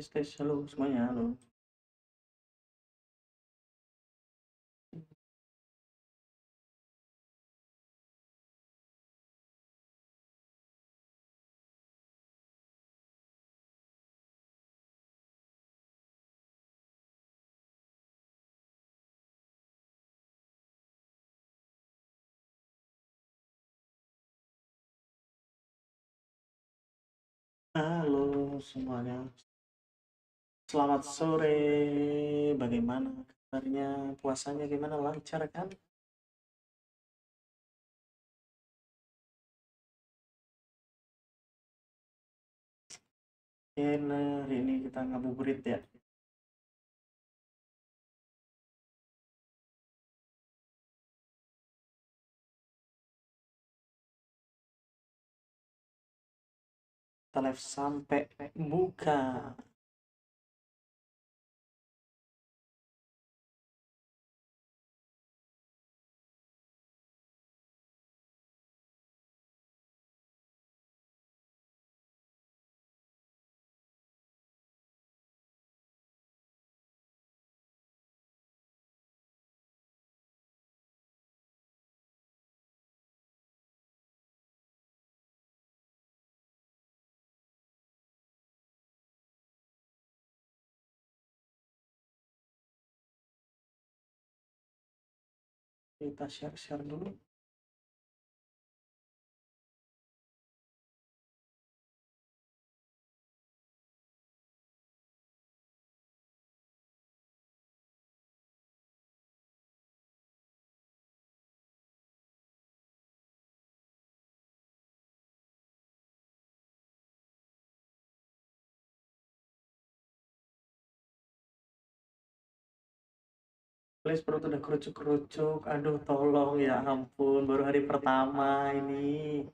Tes halo semuanya, halo. Halo semuanya. Selamat sore. Bagaimana kabarnya? Puasanya gimana? Lancar kan? Hari ini kita ngabuburit ya. Kita live sampai buka. Kita share-share dulu. Please, perut udah kerucuk-kerucuk. Aduh, tolong ya ampun. Baru hari pertama ini.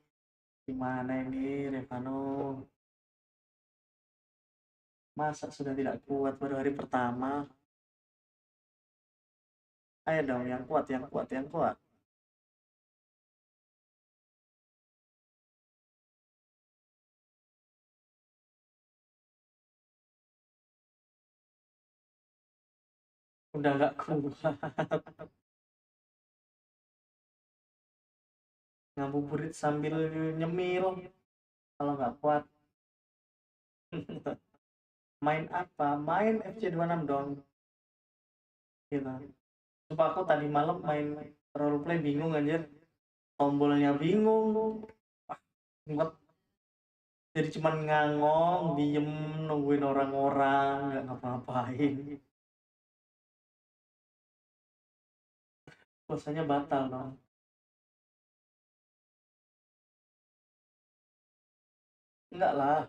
Gimana ini, Revano? Masa sudah tidak kuat baru hari pertama? Ayo dong, yang kuat, yang kuat, yang kuat. Udah nggak kuat. Ngabuburit sambil nyemil. Kalau nggak kuat. Main apa? Main FC26 dong. Gitu. Coba aku tadi malam main roleplay bingung anjir. Tombolnya bingung. Wah, nggak. Jadi cuman ngangong, diem, nungguin orang-orang, nggak ngapa-ngapain. Puasanya batal dong. Enggak lah.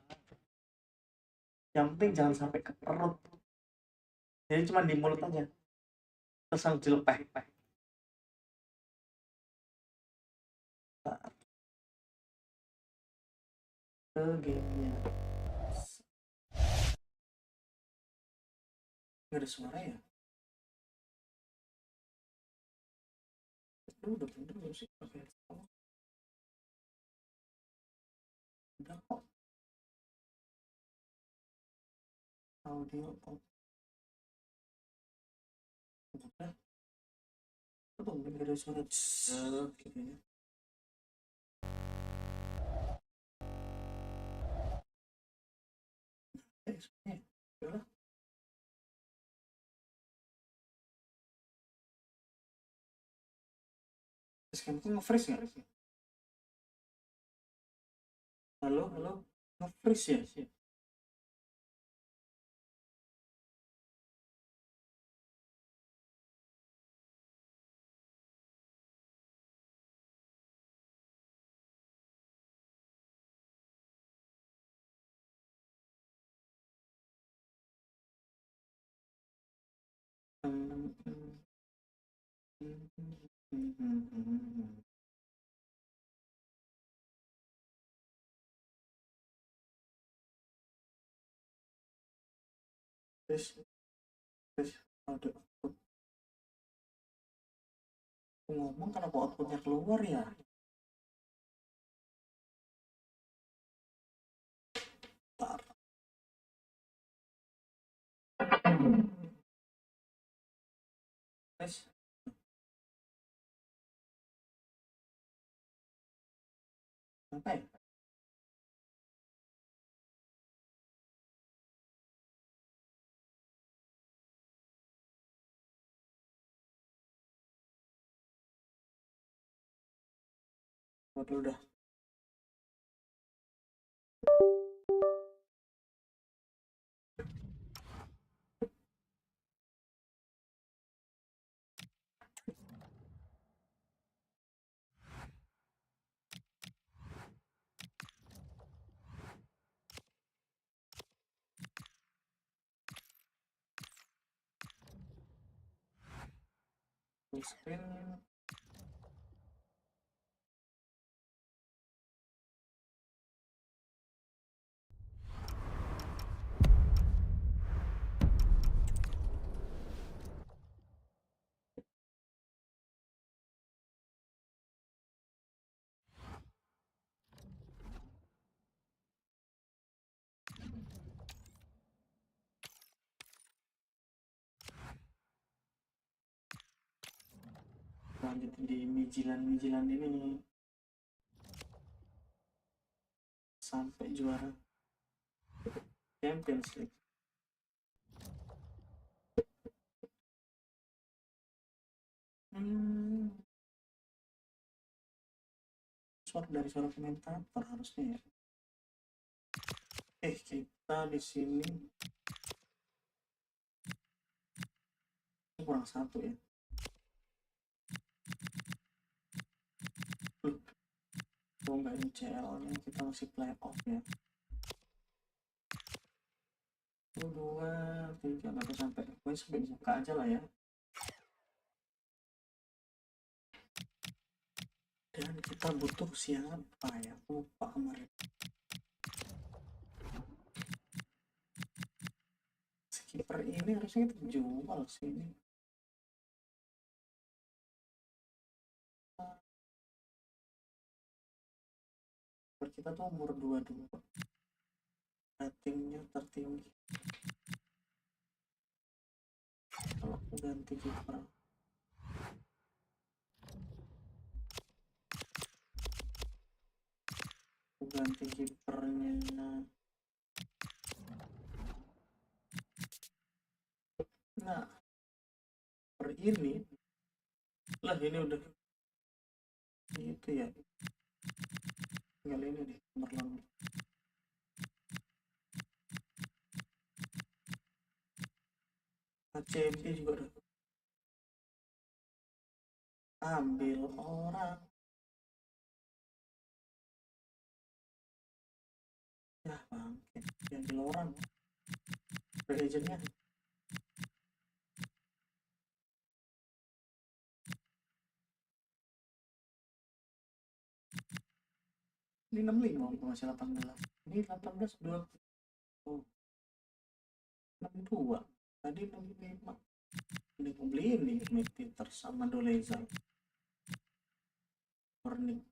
Yang penting jangan sampai ke perut. Jadi cuma di mulut aja. Terus langsung dilepeh. Ke gamenya. Nggak ada suara ya? Udah bener belum sih? Oke. Udah kok. Audio kok. Udah. Kok nggak ada suara? Gitu ya. Suaranya. Udah. Terus kamu tuh nge-freeze nggak? Halo, halo. Nge-freeze ya? Terus ada ngomong kenapa outputnya keluar ya? Bentar. Guys, apa ya? Waduh, udah. Full screen. Lanjut di mijilan-mijilan ini sampai juara Champions League. Suara komentator harusnya ya. Kita di sini kurang satu ya. Oh, nggak UCL-nya, kita masih playoff ya. 1, 2, 3, nggak sampai gue sampai buka aja lah ya. Dan kita butuh siapa ya, lupa kemarin. Skipper ini harusnya kita jual sih ini. Kita tuh umur 22, ratingnya tertinggi. Kalau aku ganti kiper, kipernya. Nah, per ini lah, ini udah itu ya, tinggal ini nih nomor ACB juga udah ambil orang ya, bangke ambil orang agentnya. Ini 65 masih 18, ini 18 2 62 tadi 65. Ini aku beli ini Peter sama Doleza warning.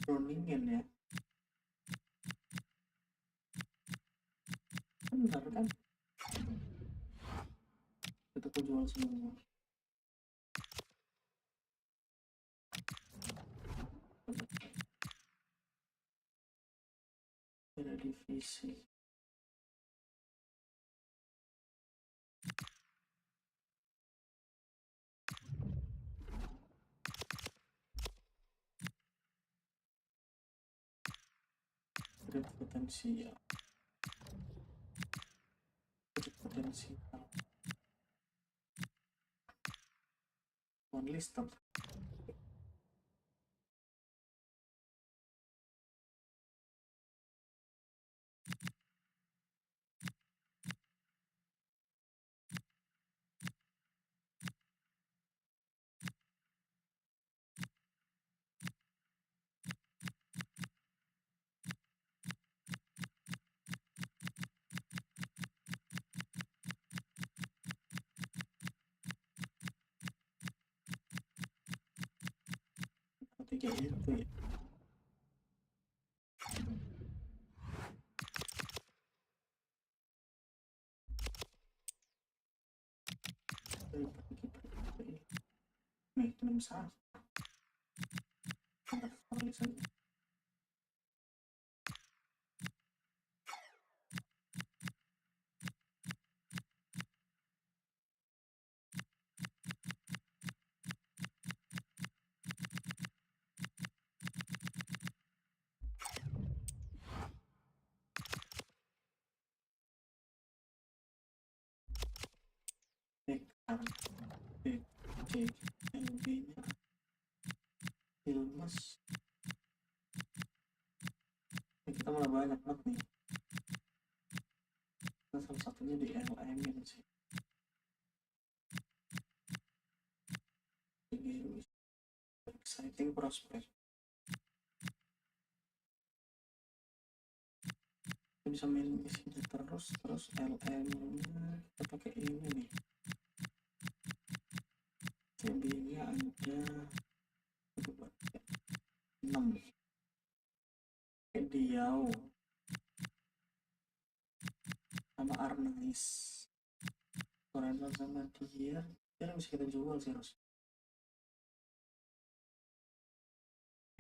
Groningen ya, benar kan, itu aku jual semua. Ada divisi potensial one list up. Tiga itu ya, Nih, belum salah. Saja. LB-nya Ilmas. Kita malah banyak banget nih. Kita salah satunya di LM sih. Exciting prospect. Kita bisa main di sini terus LM-nya kita pakai ini nih. CB-nya ada 6. Diau sama Arnais. Torrent sama dia bisa kita jual sih harus.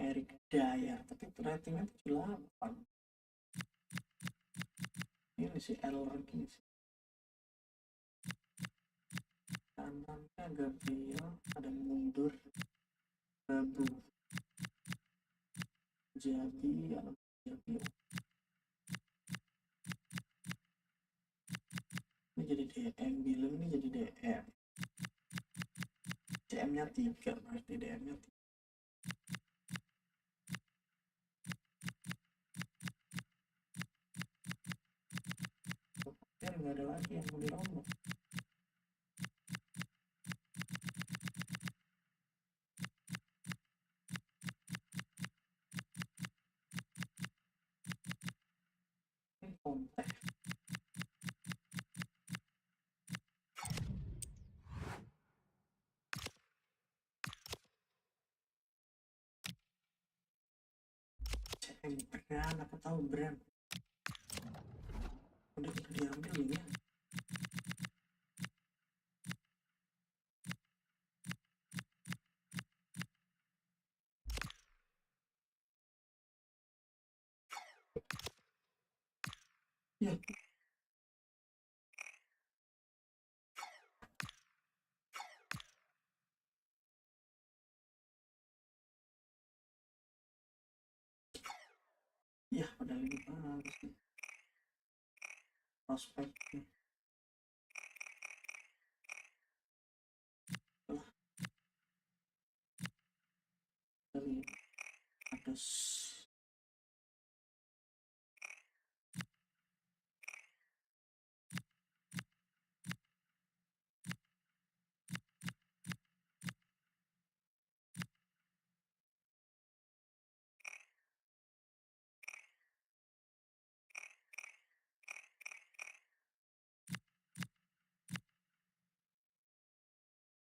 Eric Dyer, tapi ratingnya 78. Ini sih error gini sih. Kanannya Gabriel, ada mundur, babu. Jadi ini jadi DM, bilang ini jadi DM. CM-nya 3, berarti DM-nya 3. Nggak ada lagi yang mau dirombak. Ini kontak. CM brand, aku tahu brand. Udah kita diambil ini. Ya. Ya, padahal ini bagus nih. Prospeknya. Dari atas.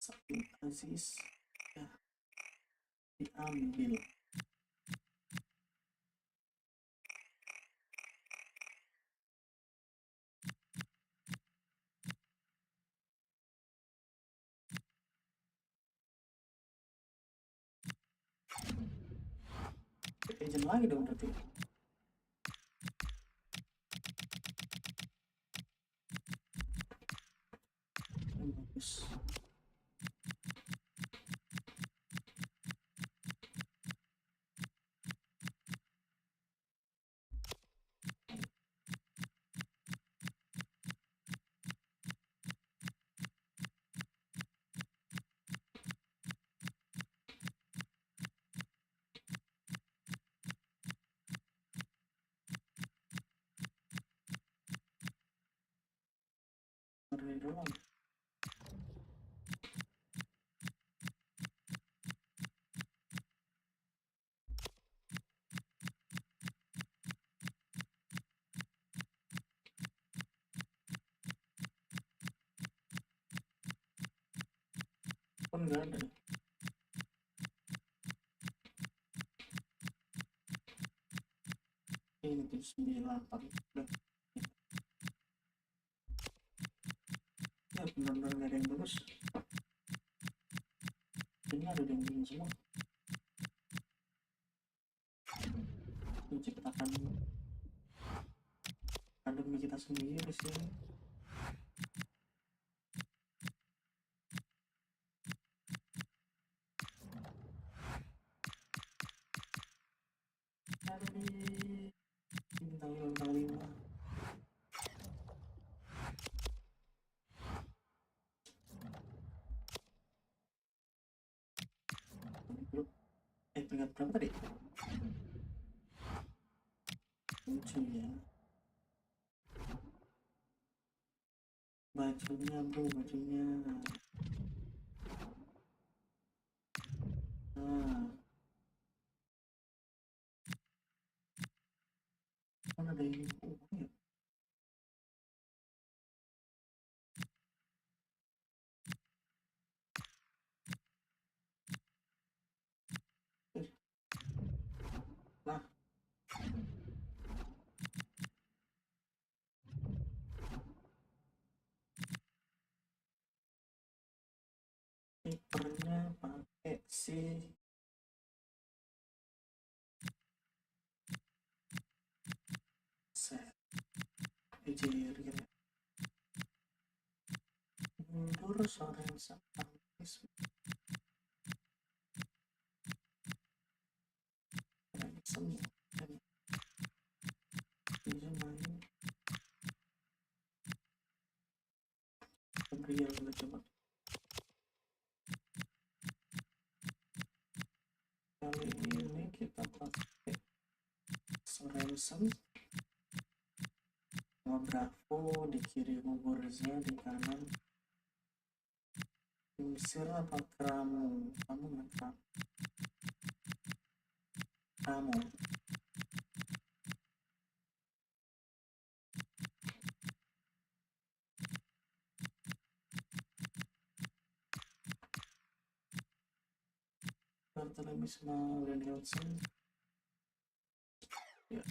Satu Aziz ya diambil. Agent lagi dong berarti. Bagus. Dari doang. Pun nggak ada. Ini 98. Ya benar-benar nggak ada yang bagus. ini ada yang bikin semua. Menciptakan pandemi kita sendiri di sini. Bintang 5. Peringkat berapa tadi? 7 ya. Bajunya bro, bajunya. Mana ada ini? Ya. Nah, kipernya pakai si Ejir gitu. Mundur sore sampai real coba kali ini kita pakai Sorensen, Bravo di kiri, Muburza di kanan, Mesir apa Kamu nggak Kamu lebih sama Danielson ya.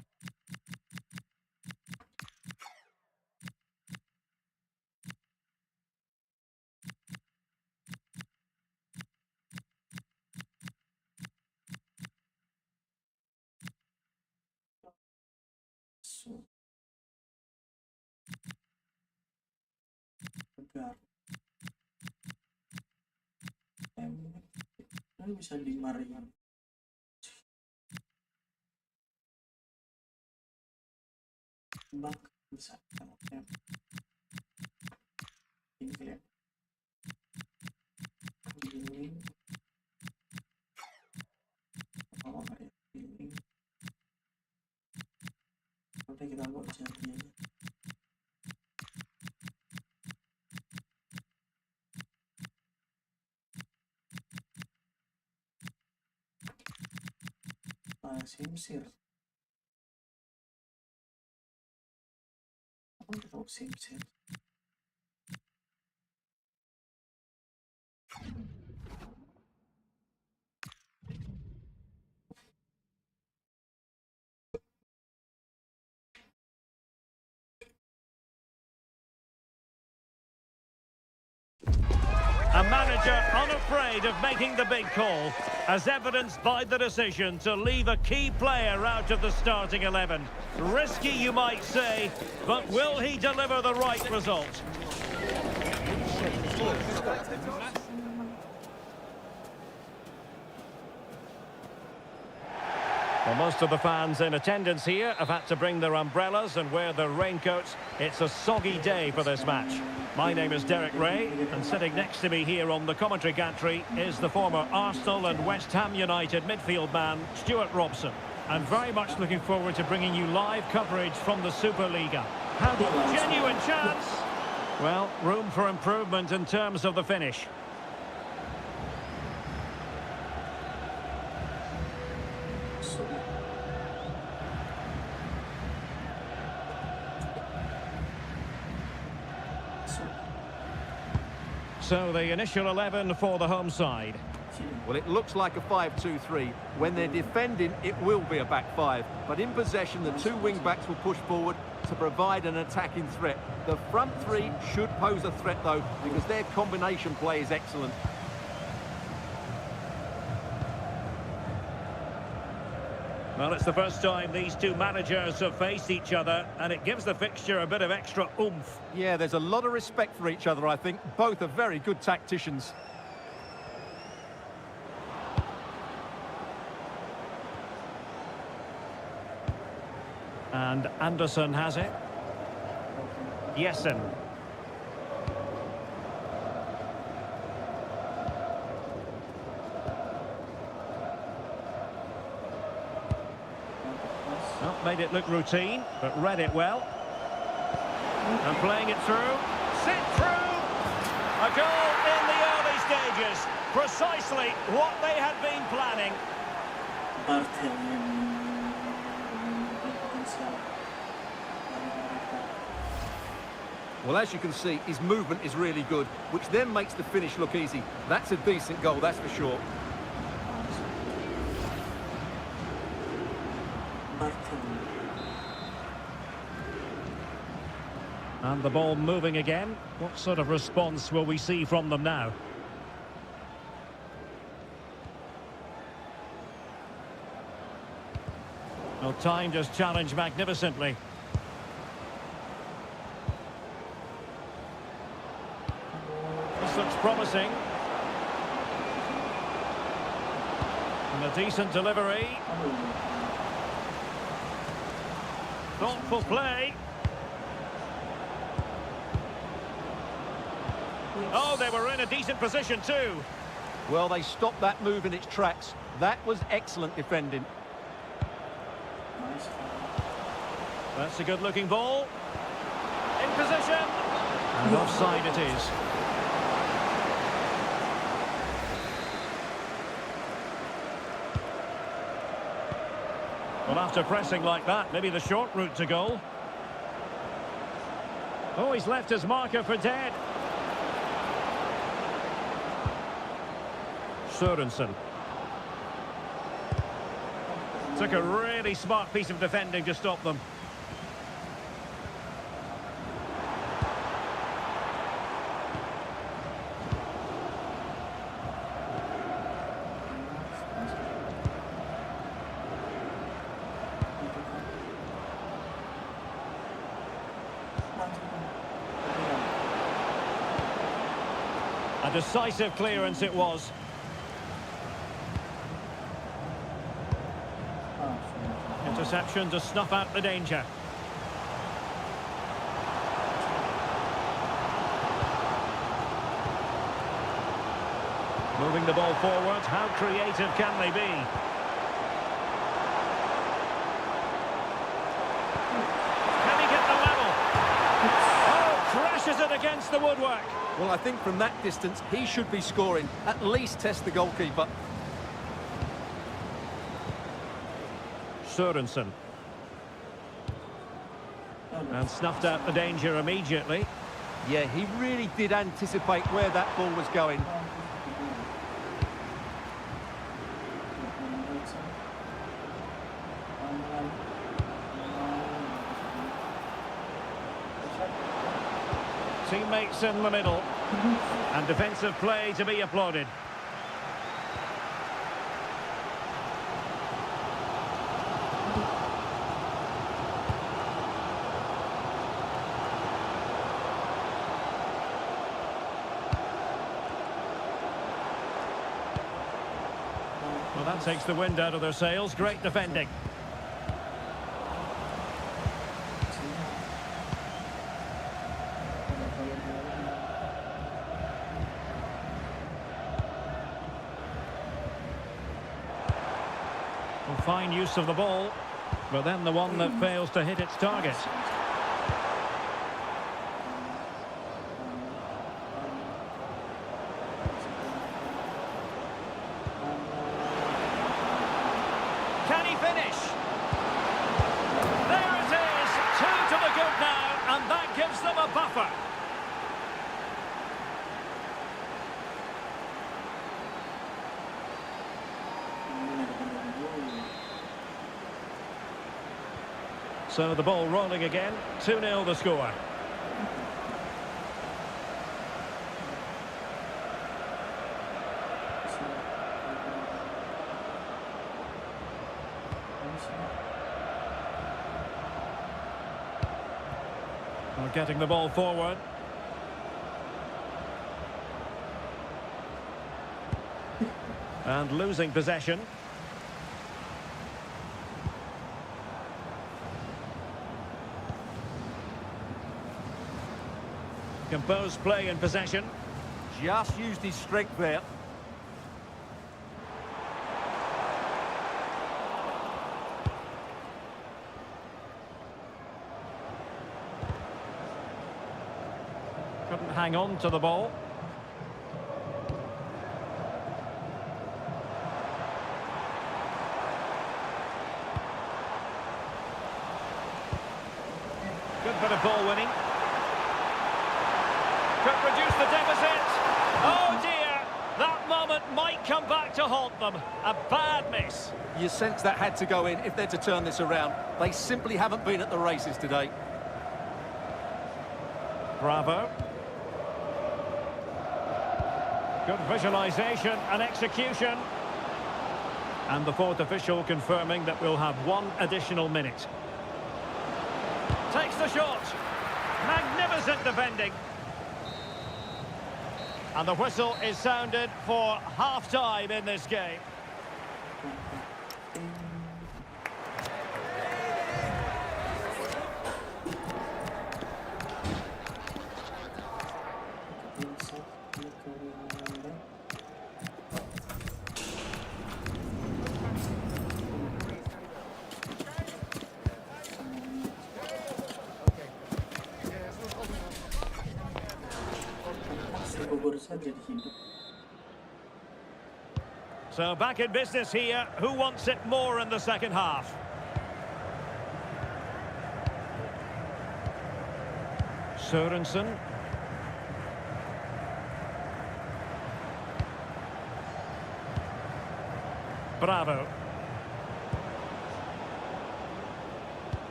Ini bisa dimaringan bak bisa ini ya ini kalau nggak ya ini nanti kita buat jadinya Simsir apa kita Simsir A manager unafraid of making the big call, as evidenced by the decision to leave a key player out of the starting 11. Risky, you might say, but will he deliver the right result? Well, most of the fans in attendance here have had to bring their umbrellas and wear their raincoats. It's a soggy day for this match. My name is Derek Ray, and sitting next to me here on the commentary gantry is the former Arsenal and West Ham United midfield man, Stuart Robson. And very much looking forward to bringing you live coverage from the Superliga. Genuine chance! Well, room for improvement in terms of the finish. So the initial 11 for the home side. Well, it looks like a 5-2-3. When they're defending, it will be a back five. But in possession, the two wing-backs will push forward to provide an attacking threat. The front three should pose a threat, though, because their combination play is excellent. Well, it's the first time these two managers have faced each other, and it gives the fixture a bit of extra oomph. Yeah, there's a lot of respect for each other, I think. Both are very good tacticians. And Anderson has it. Jessen. Well, made it look routine, but read it well. And playing it through. Sit through! A goal in the early stages. Precisely what they had been planning. Well, as you can see, his movement is really good, which then makes the finish look easy. That's a decent goal, that's for sure. And the ball moving again. What sort of response will we see from them now? Well, timed his challenge magnificently. This looks promising. And a decent delivery. Thoughtful play. Oh, they were in a decent position too. Well, they stopped that move in its tracks. That was excellent defending. That's a good-looking ball. In position. And offside it is. Well, after pressing like that, maybe the short route to goal. Oh, he's left his marker for dead. Sørensen. Took a really smart piece of defending to stop them. A decisive clearance it was. Interception to snuff out the danger. Moving the ball forward, how creative can they be? Can he get the level? Oh, crashes it against the woodwork. Well, I think from that distance, he should be scoring. At least test the goalkeeper. Sørensen. And snuffed out the danger immediately. Yeah, he really did anticipate where that ball was going. Teammates in the middle. And defensive play to be applauded. Well, that takes the wind out of their sails. Great defending. Well, fine use of the ball, but then the one that fails to hit its target. Can he finish? There it is, 2 to the good now, and that gives them a buffer. So the ball rolling again, 2-0 the score. Well, getting the ball forward. And losing possession. Composed play in possession. Just used his strength there. Couldn't hang on to the ball. Good bit of ball winning. Could reduce the deficit. Oh dear, that moment might come back to haunt them. A bad miss. You sense that had to go in if they're to turn this around. They simply haven't been at the races today. Bravo. Good visualisation and execution. And the fourth official confirming that we'll have one additional minute. Takes the shot. Magnificent defending. And the whistle is sounded for half-time in this game. So back in business here. Who wants it more in the second half? Sørensen. Bravo.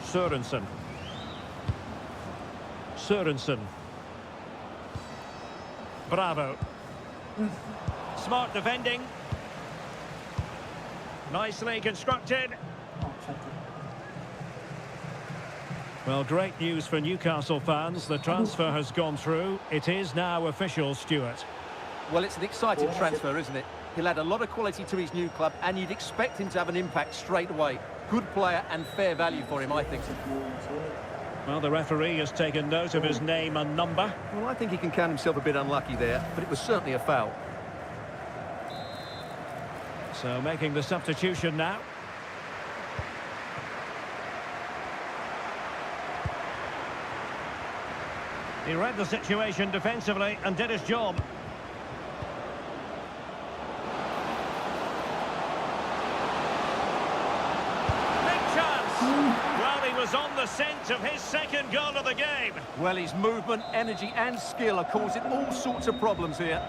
Sørensen. Sørensen. Bravo. Smart defending. Nicely constructed. Well, great news for Newcastle fans. The transfer has gone through. It is now official, Stuart. Well, it's an exciting transfer, isn't it? He'll add a lot of quality to his new club, and you'd expect him to have an impact straight away. Good player and fair value for him, I think. Well, the referee has taken note of his name and number. Well, I think he can count himself a bit unlucky there, but it was certainly a foul. So making the substitution now. He read the situation defensively and did his job. Big chance! Well, he was on the scent of his second goal of the game. Well, his movement, energy and skill are causing all sorts of problems here.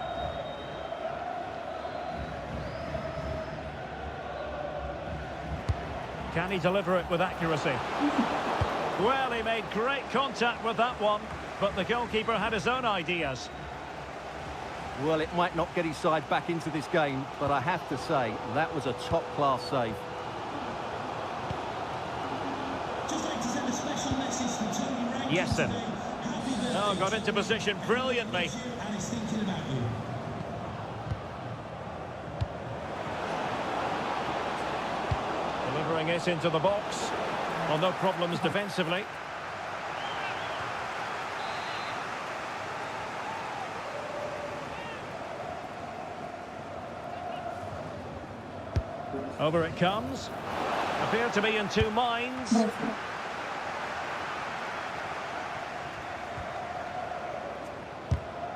Can he deliver it with accuracy? Well, he made great contact with that one, but the goalkeeper had his own ideas. Well, it might not get his side back into this game, but I have to say, that was a top-class save. Jessen. Oh, got into position brilliantly. Delivering it into the box. Well, no problems defensively. Over it comes. Appear to be in two minds.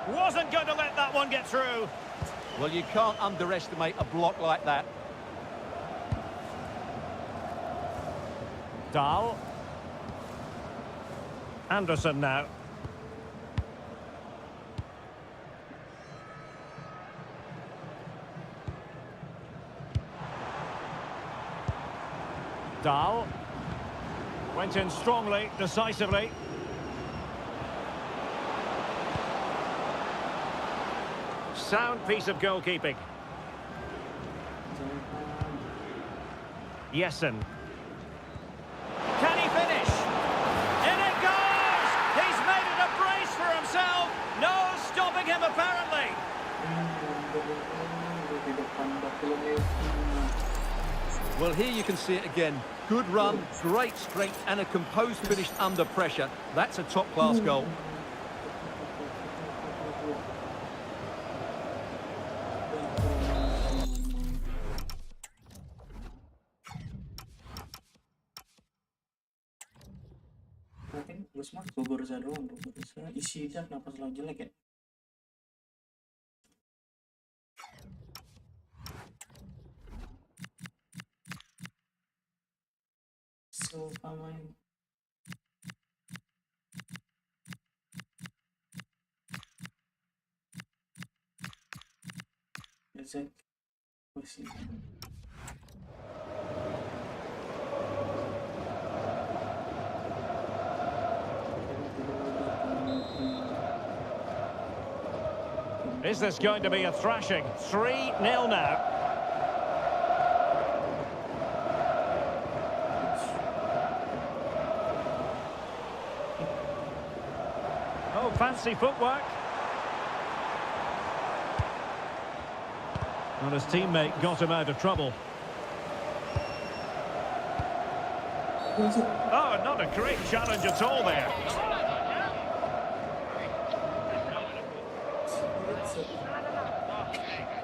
Wasn't going to let that one get through. Well, you can't underestimate a block like that. Dahl. Anderson now. Dahl. Went in strongly, decisively. Sound piece of goalkeeping. Jessen. Can he finish? In it goes! He's made it a brace for himself. No stopping him, apparently. Well, here you can see it again. Good run, great strength, and a composed finish under pressure. That's a top-class goal. Mungkin Gusman Gogorza doang, Gogorza isi dia kenapa selalu jelek ya? So pamain. Ezek masih. Is this going to be a thrashing? 3-0 now. Oh, fancy footwork. Well, his teammate got him out of trouble. Oh, not a great challenge at all there.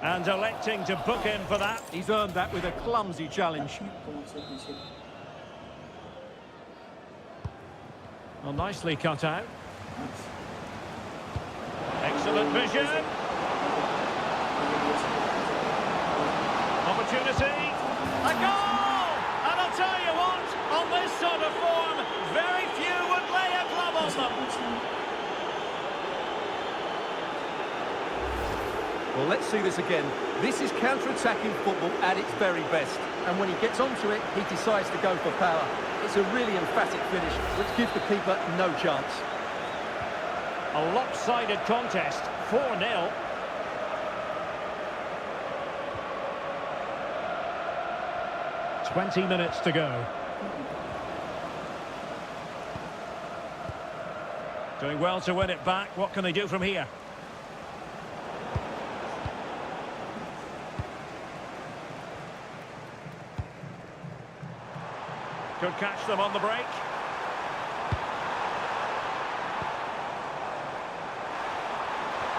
And electing to book him for that. He's earned that with a clumsy challenge. Well, nicely cut out. Excellent vision. Opportunity. A goal! And I'll tell you what, on this sort of form, very few would lay a glove on them. Well, let's see this again. This is counter-attacking football at its very best. And when he gets onto it, he decides to go for power. It's a really emphatic finish, which gives the keeper no chance. A lopsided contest, 4-0. "20 minutes to go." Doing well to win it back. What can they do from here? Could catch them on the break.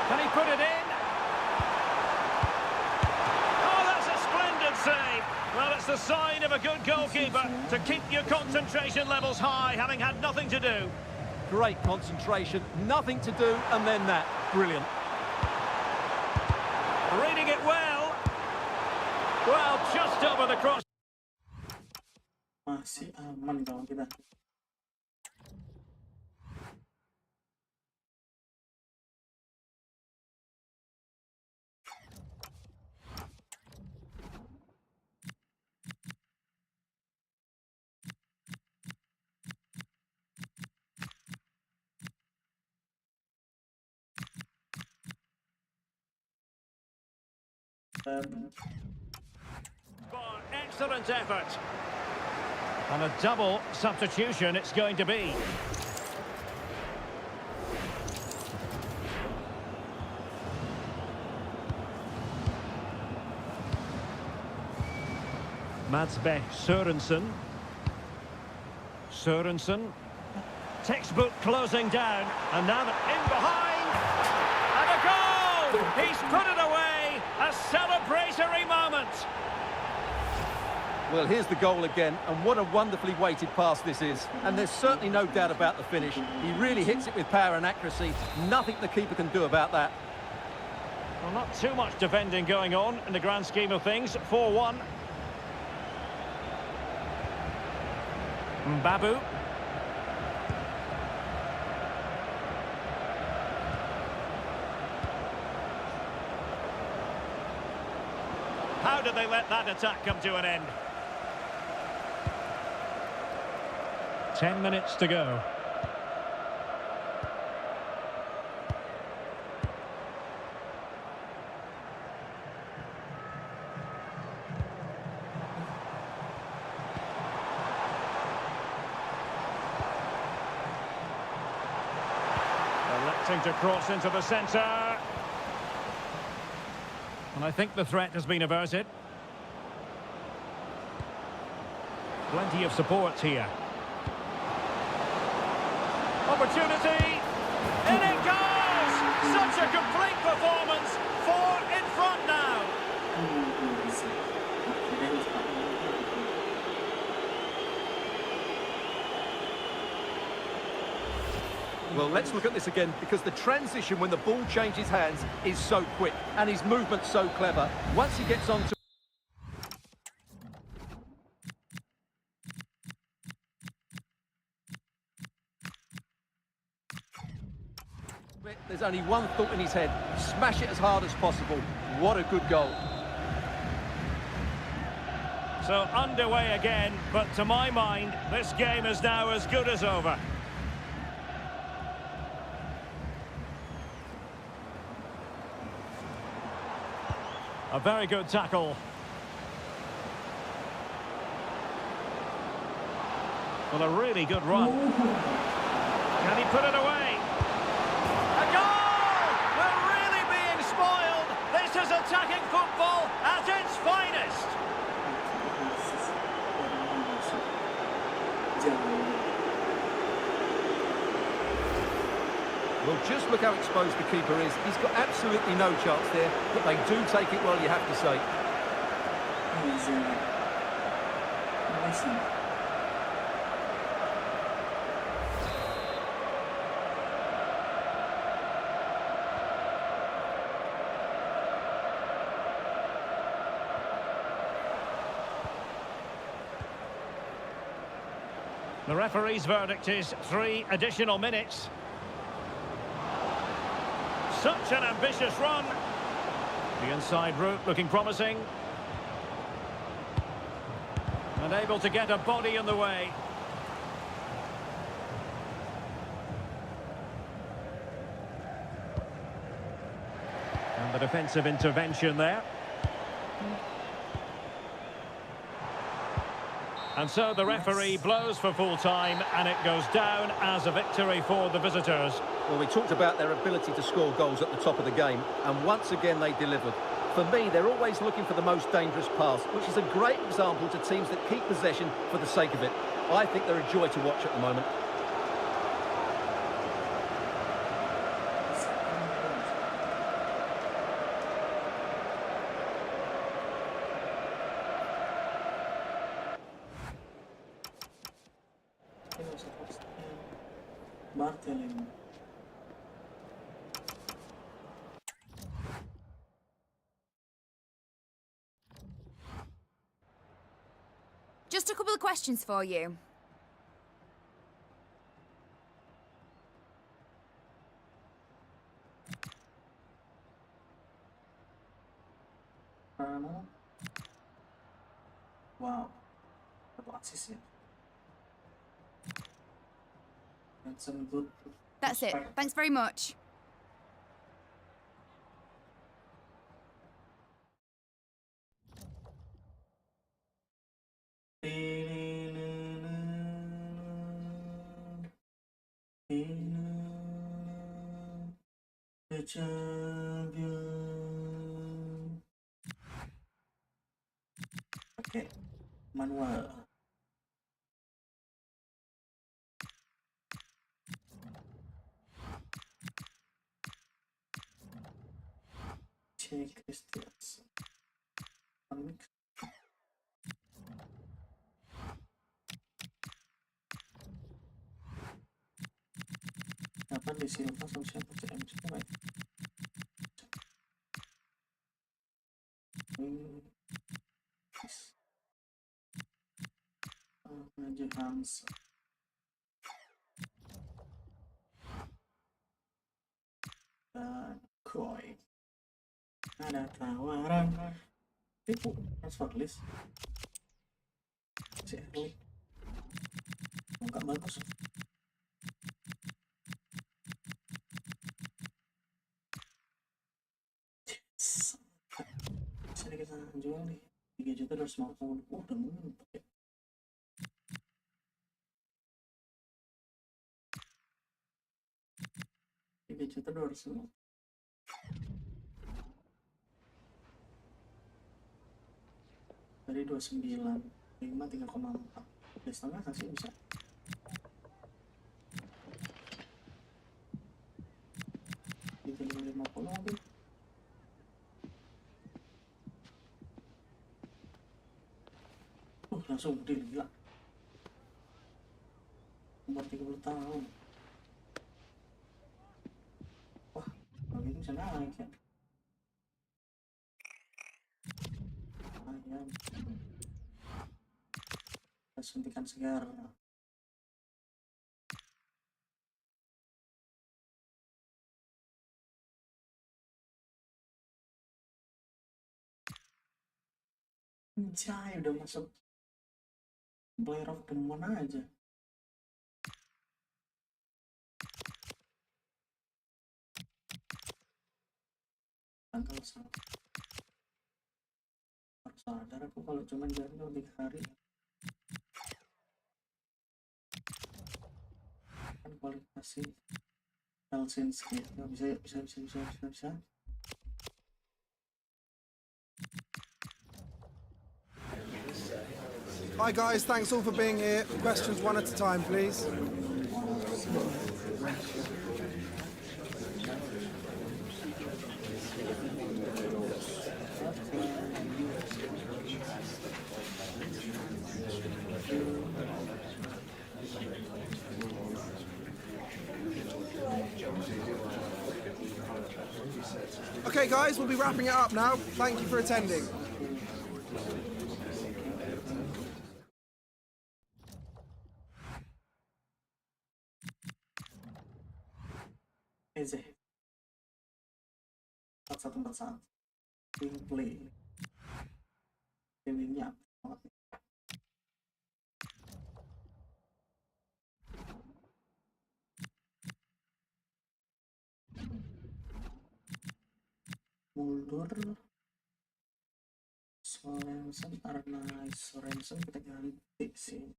Can he put it in? Oh, that's a splendid save. Well, it's the sign of a good goalkeeper to keep your concentration levels high, having had nothing to do. Great concentration, nothing to do, and then that. Brilliant. Reading it well. Well, just over the cross. Masih aman kawan kita. Excellent effort. And a double substitution it's going to be. Madsbech Sørensen. Sørensen. Textbook closing down. And now in behind. And a goal! He's put it away. A celebratory moment. Well, here's the goal again, and what a wonderfully weighted pass this is. And there's certainly no doubt about the finish. He really hits it with power and accuracy. Nothing the keeper can do about that. Well, not too much defending going on in the grand scheme of things. 4-1. Babu. How did they let that attack come to an end? 10 minutes to go. Attempting to cross into the centre. And I think the threat has been averted. Plenty of support here. Opportunity. In it goes! Such a complete performance. 4 in front now. Well, let's look at this again, because the transition when the ball changes hands is so quick and his movement's so clever. Once he gets onto it, there's only one thought in his head: smash it as hard as possible. What a good goal. So underway again, but to my mind, this game is now as good as over. A very good tackle. Well, a really good run. Can he put it away? A goal! We're really being spoiled. This is attacking football at its finest. Well, just look how exposed the keeper is. He's got absolutely no chance there, but they do take it well, you have to say. The referee's verdict is 3 additional minutes. Such an ambitious run. The inside route looking promising. And able to get a body in the way. And the defensive intervention there. And so the referee blows for full time, and it goes down as a victory for the visitors. Well, we talked about their ability to score goals at the top of the game, and once again they delivered. For me, they're always looking for the most dangerous pass, which is a great example to teams that keep possession for the sake of it. I think they're a joy to watch at the moment. Just a couple of questions for you. Wow, satu asis ya. And some good. That's it. Thanks very much. The champion. Oke, manual. Check Christians. Kapan di Silva sama siapa CM siapa ya? Menuju Hans. Dan Koi. Ada tawaran. Tipu transfer list. Si Erling. Enggak bagus. Bisa kita jual nih 3.250.000. Udah mantap ya. 3.250.000. Dari 29, 3,4. Di setengah kasih bisa. Di 50 mungkin. Langsung deal, gila. Umur 30 tahun. Wah, kalau gitu bisa naik ya. Ayam. Kita suntikan segar. Anjay, udah masuk player of the month aja. Tanggal 1. Harus sadar aku kalau cuma jalan 3 hari. Kan kualifikasi Helsinki. Bisa. Hi guys, thanks all for being here. Questions one at a time, please. Okay guys, we'll be wrapping it up now. Thank you for attending. Eze 4141 play gamingnya mundur. Sorensen, Arnai Sorensen kita ganti sih.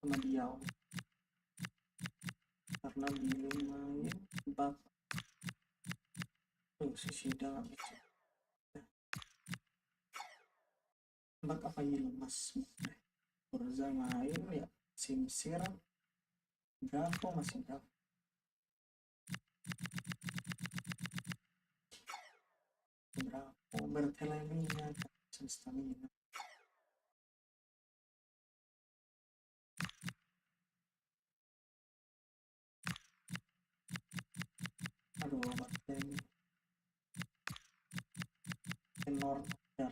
Sama Diau karena dia main 4 sisi dalam itu 4 apa ini lemas. Forza main ya, Simsir Bravo masih Bravo. Bertelemina stamina. Aduh, batin tenor dan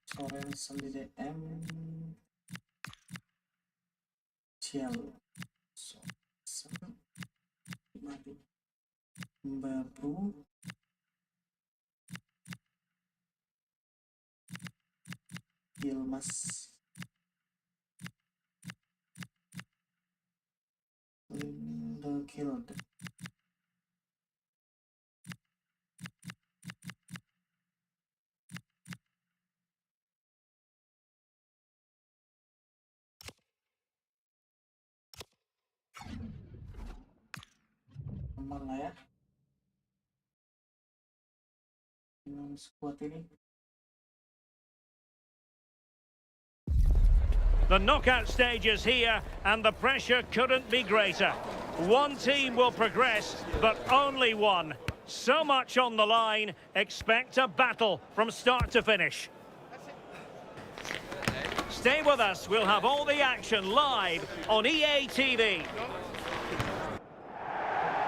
Sorensen di DM Cial Sorensen mati Babu Yilmaz Killed. Aman lah ya dengan squad ini. The knockout stage is here, and the pressure couldn't be greater. One team will progress, but only one. So much on the line. Expect a battle from start to finish. Stay with us. We'll have all the action live on EA TV.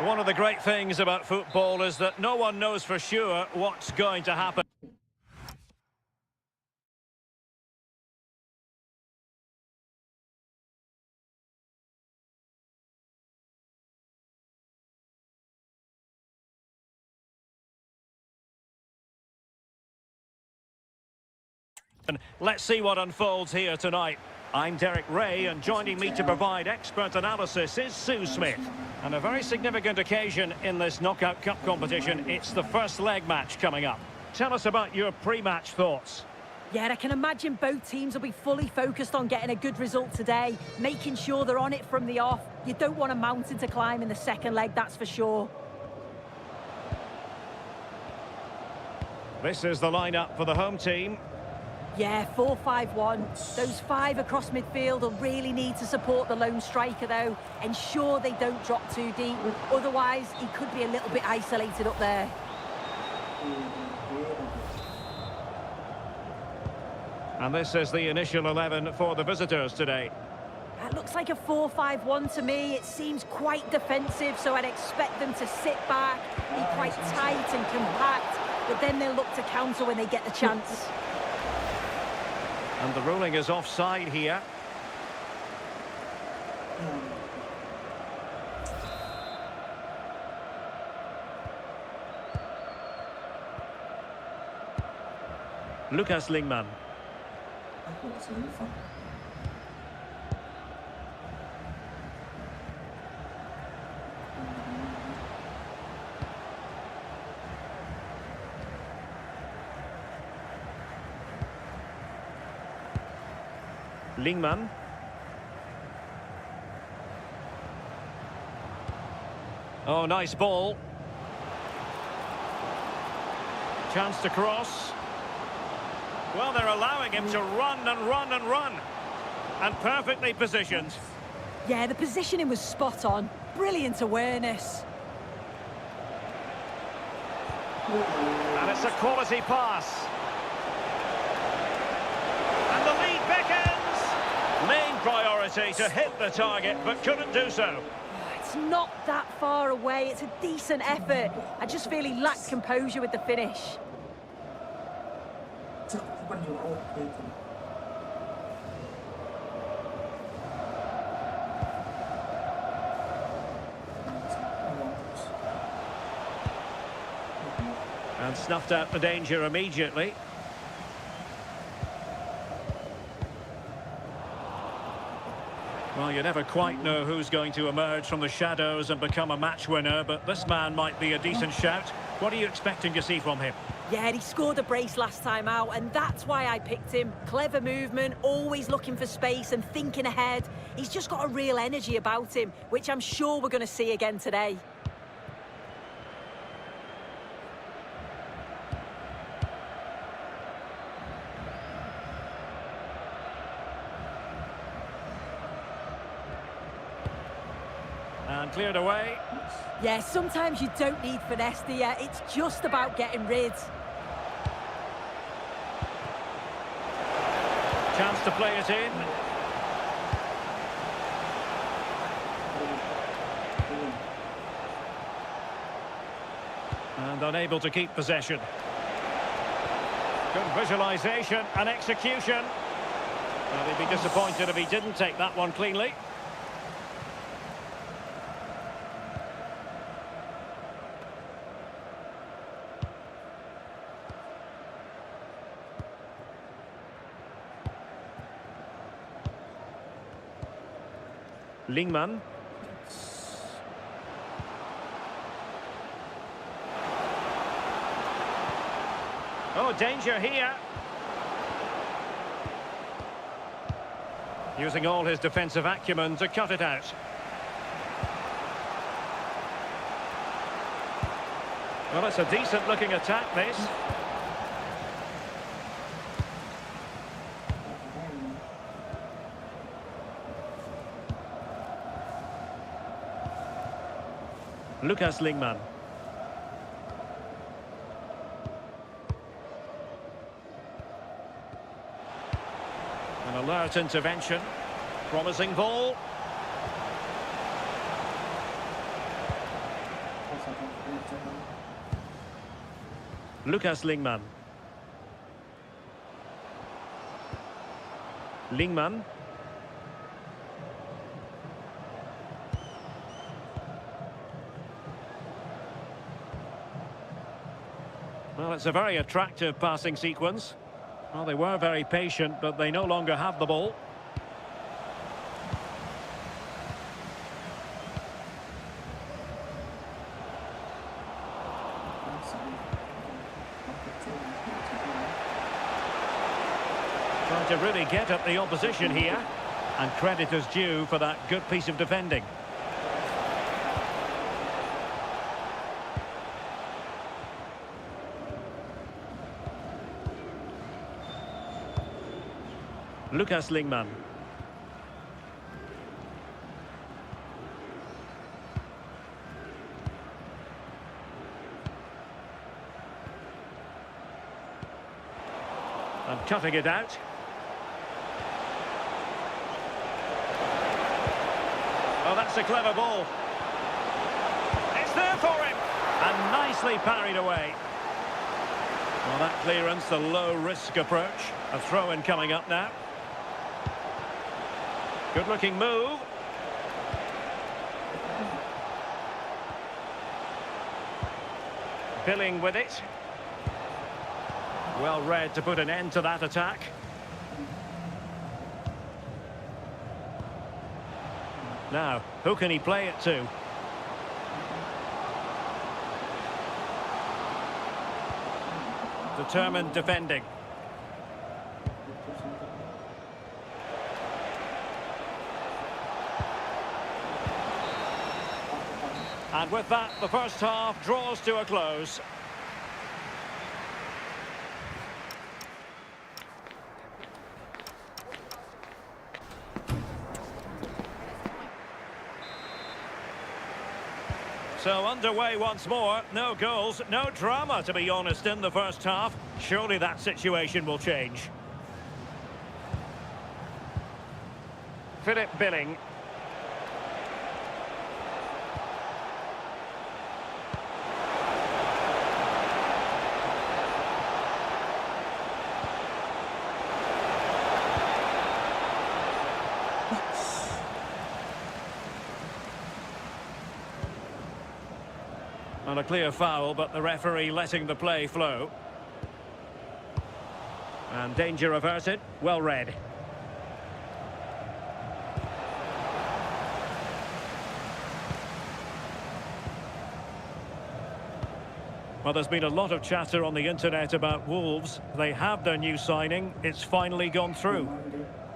One of the great things about football is that no one knows for sure what's going to happen. Let's see what unfolds here tonight. I'm Derek Ray, and joining me to provide expert analysis is Sue Smith. And a very significant occasion in this Knockout Cup competition. It's the first leg match coming up. Tell us about your pre-match thoughts. Yeah, I can imagine both teams will be fully focused on getting a good result today, making sure they're on it from the off. You don't want a mountain to climb in the second leg, that's for sure. This is the lineup for the home team. Yeah, 4-5-1. Those 5 across midfield will really need to support the lone striker, though. Ensure they don't drop too deep. Otherwise, he could be a little bit isolated up there. And this is the initial 11 for the visitors today. It looks like a 4-5-1 to me. It seems quite defensive, so I'd expect them to sit back, be quite tight and compact, but then they'll look to counter when they get the chance. And the ruling is offside here. Lucas Lingman. Lingman. Oh, nice ball. Chance to cross. Well, they're allowing him to run and run and run. And perfectly positioned. Yeah, the positioning was spot on. Brilliant awareness. And it's a quality pass. And the lead beckons. Main priority to hit the target, but couldn't do so. It's not that far away. It's a decent effort. I just feel he lacked composure with the finish. And snuffed out the danger immediately. Well, you never quite know who's going to emerge from the shadows and become a match winner, but this man might be a decent shout. What are you expecting to see from him? Yeah, he scored a brace last time out, and that's why I picked him. Clever movement, always looking for space and thinking ahead. He's just got a real energy about him, which I'm sure we're going to see again today. And cleared away. Yeah, sometimes you don't need finesse, do you? It's just about getting rid. Chance to play it in. And unable to keep possession. Good visualisation and execution. Well, he'd be disappointed if he didn't take that one cleanly. Lingman. Oh, danger here. Using all his defensive acumen to cut it out. Well, it's a decent-looking attack, this. Lucas Lingman. An alert intervention. Promising ball. Lucas Lingman. Lingman. Well, it's a very attractive passing sequence. Well, they were very patient, but they no longer have the ball. Trying to really get at the opposition here. And credit is due for that good piece of defending. Lucas Lingman. And cutting it out. Oh, that's a clever ball. It's there for him. And nicely parried away. Well, that clearance, the low-risk approach. A throw-in coming up now. Good-looking move. Billing with it. Well read to put an end to that attack. Now, who can he play it to? Determined defending. And with that, the first half draws to a close. So underway once more. No goals, no drama, to be honest, in the first half. Surely that situation will change. Philip Billing. Well, a clear foul, but the referee letting the play flow. And danger averted. Well read. Well, there's been a lot of chatter on the internet about Wolves. They have their new signing. It's finally gone through.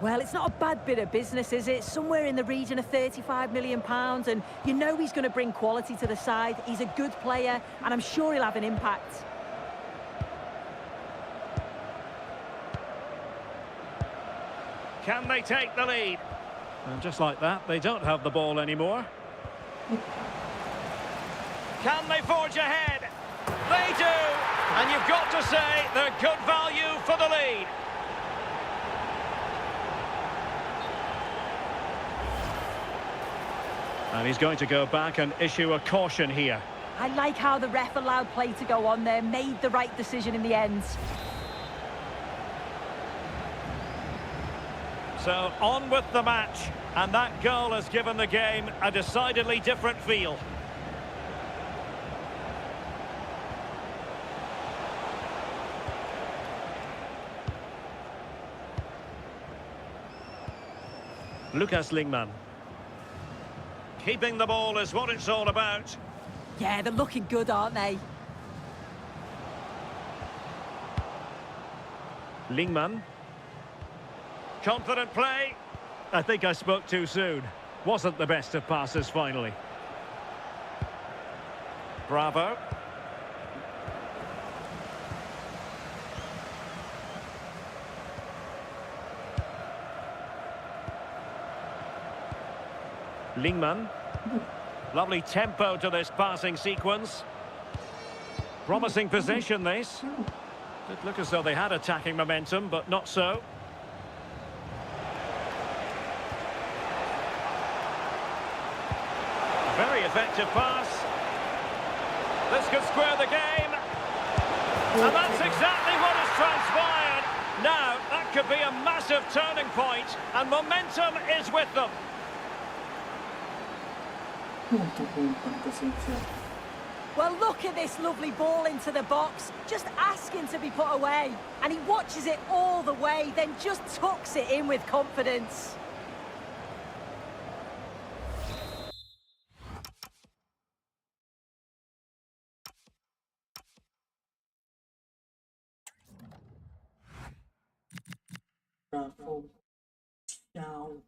Well, it's not a bad bit of business, is it? Somewhere in the region of £35 million, and you know he's going to bring quality to the side. He's a good player, and I'm sure he'll have an impact. Can they take the lead? And just like that, they don't have the ball anymore. Can they forge ahead? They do! And you've got to say they're good value for the lead. And he's going to go back and issue a caution here. I like how the ref allowed play to go on there, made the right decision in the end. So on with the match, and that goal has given the game a decidedly different feel. Lucas Lingman. Keeping the ball is what it's all about. Yeah, they're looking good, aren't they? Lingman. Confident play. I think I spoke too soon. Wasn't the best of passes finally. Bravo. Lingman. Lovely tempo to this passing sequence. Promising possession, this. Did look as though they had attacking momentum, but not so. Very effective pass. This could square the game. And that's exactly what has transpired. Now, that could be a massive turning point, and momentum is with them. Well, look at this lovely ball into the box, just asking to be put away. And he watches it all the way, then just tucks it in with confidence. Bravo. Ciao.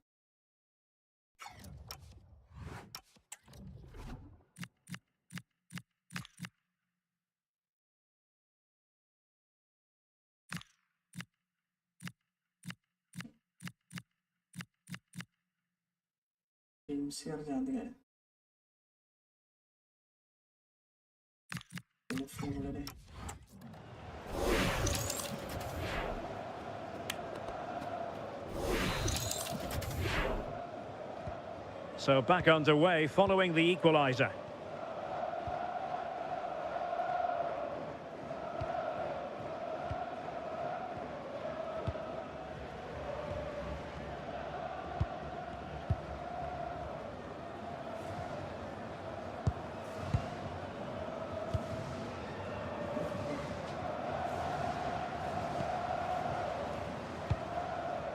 Game share cantik ya. Telepon boleh deh. So back underway following the equaliser.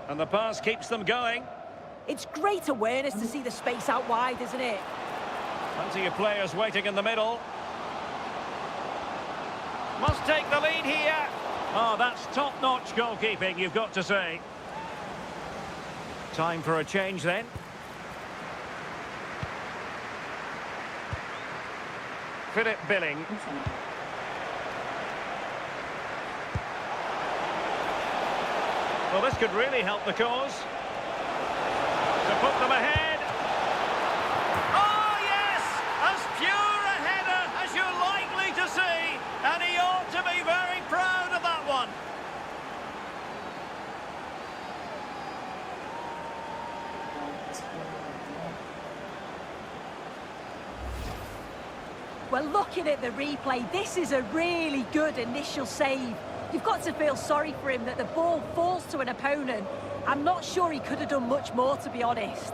And the pass keeps them going. It's great awareness to see the space out wide, isn't it? Plenty of players waiting in the middle. Must take the lead here. Oh, that's top-notch goalkeeping, you've got to say. Time for a change then. Philip Billing. Well, this could really help the cause. To put them ahead. Oh, yes! As pure a header as you're likely to see. And he ought to be very proud of that one. Well, looking at the replay, this is a really good initial save. You've got to feel sorry for him that the ball falls to an opponent. I'm not sure he could have done much more, to be honest.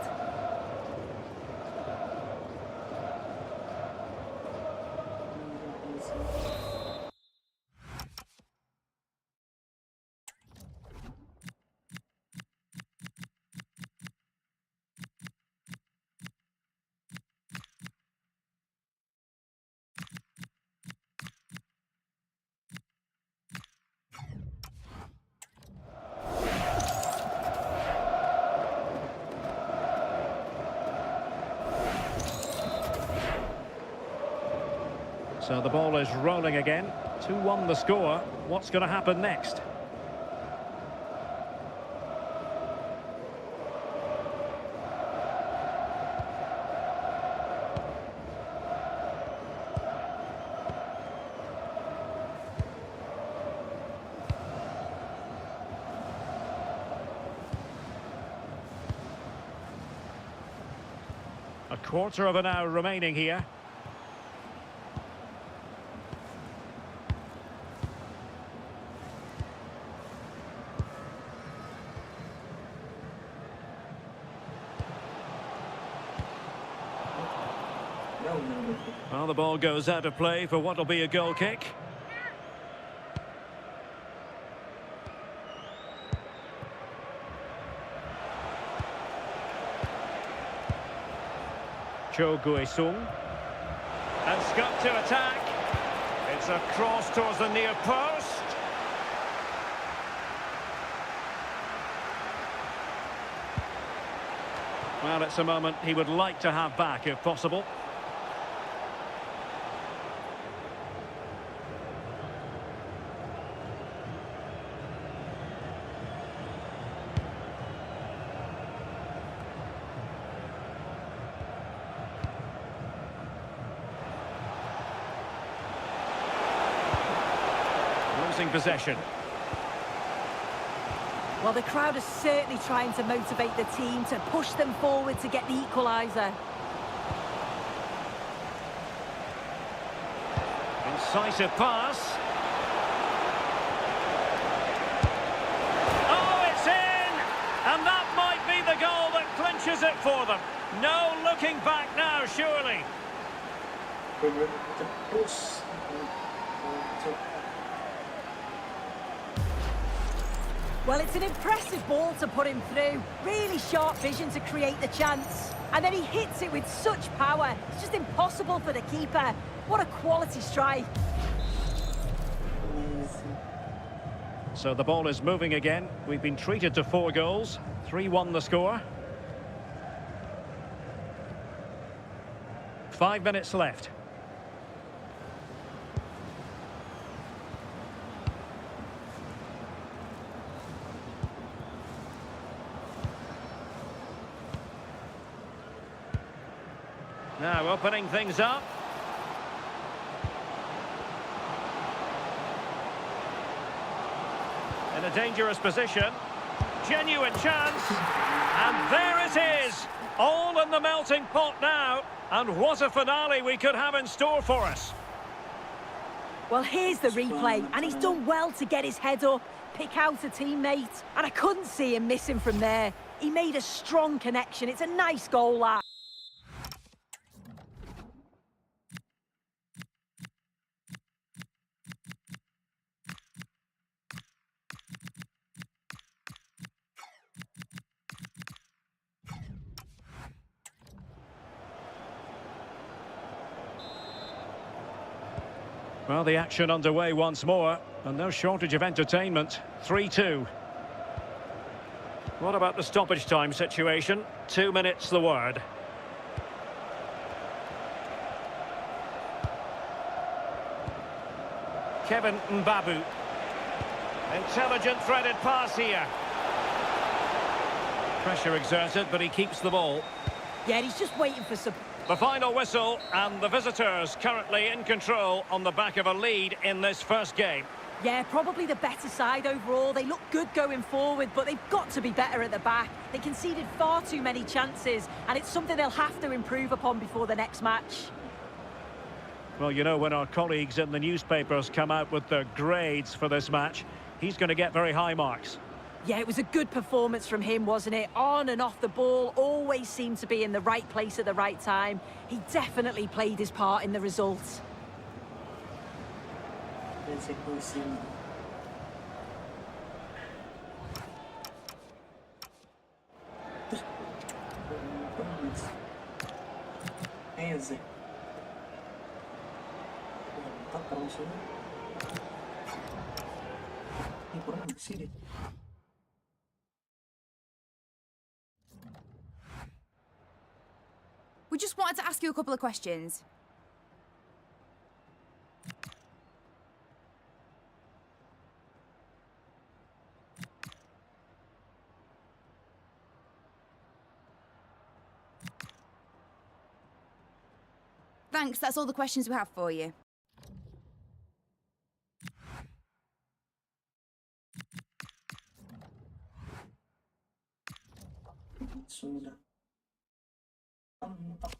So the ball is rolling again. 2-1 the score. What's going to happen next? A quarter of an hour remaining here. Well, the ball goes out of play for what will be a goal kick. Cho Gui-sung. And Scott to attack. It's a cross towards the near post. Well, it's a moment he would like to have back if possible. Losing possession. Well, the crowd is certainly trying to motivate the team to push them forward to get the equaliser. Incisive pass. Oh, it's in! And that might be the goal that clinches it for them. No looking back now, surely. Well, it's an impressive ball to put him through. Really sharp vision to create the chance. And then he hits it with such power. It's just impossible for the keeper. What a quality strike. So the ball is moving again. We've been treated to 4 goals. 3-1 the score. 5 minutes left. Now opening things up. In a dangerous position. Genuine chance. And there it is. All in the melting pot now. And what a finale we could have in store for us. Well, here's the replay, and he's done well to get his head up, pick out a teammate, and I couldn't see him missing from there. He made a strong connection. It's a nice goal, that. Well, the action underway once more, and no shortage of entertainment. 3-2. What about the stoppage time situation? 2 minutes the word. Kevin Mbabu. Intelligent threaded pass here. Pressure exerted, but he keeps the ball. Yeah, he's just waiting for some... The final whistle, and the visitors currently in control on the back of a lead in this first game. Yeah, probably the better side overall. They look good going forward, but they've got to be better at the back. They conceded far too many chances, and it's something they'll have to improve upon before the next match. Well, you know, when our colleagues in the newspapers come out with their grades for this match, he's going to get very high marks. Yeah, it was a good performance from him, wasn't it? On and off the ball, always seemed to be in the right place at the right time. He definitely played his part in the results. We just wanted to ask you a couple of questions. Thanks, that's all the questions we have for you. Sudah. Mantap.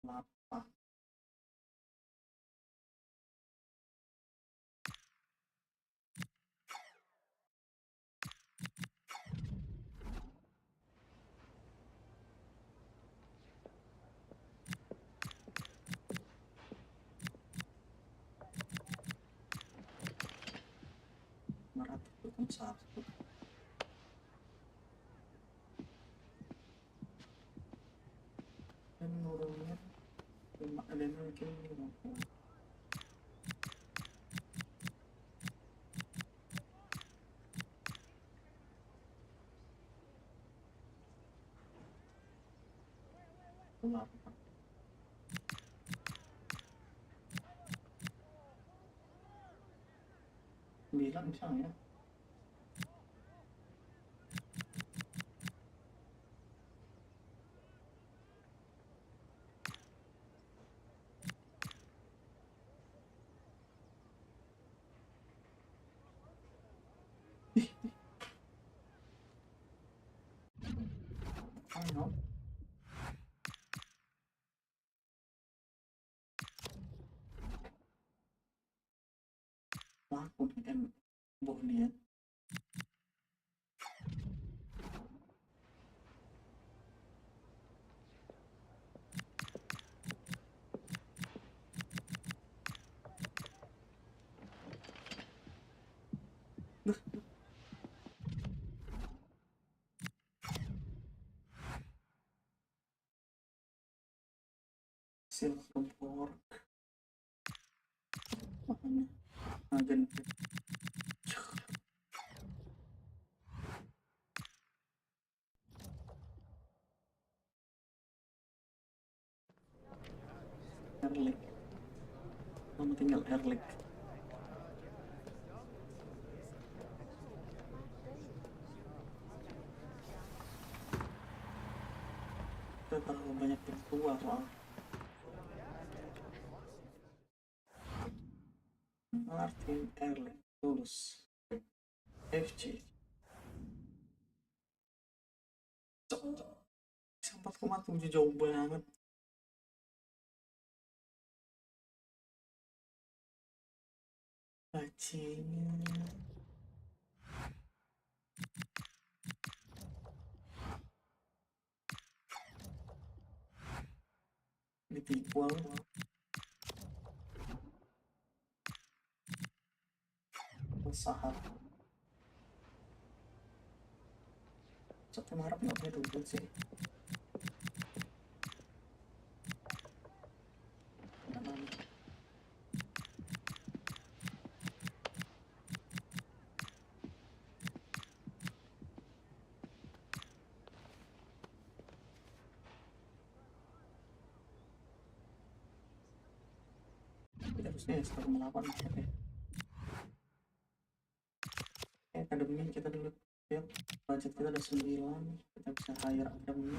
Lapar. Meratakan satu. Dan nurunnya 5 dan mungkin 50. Bilang misalnya I know. UGM dia. Silver work. Makanya agen Erlik. Kamu tinggal Erlik. Kita terlalu banyak yang tua soal. Martin Erlik lulus FC 4,7 jauh banget. Gajinya dipikul usaha. Satu harap nggak punya duit sih. Harusnya 1,8 ya. Akademi kita dulu lihat budget kita ada 9, kita bisa hire akademi.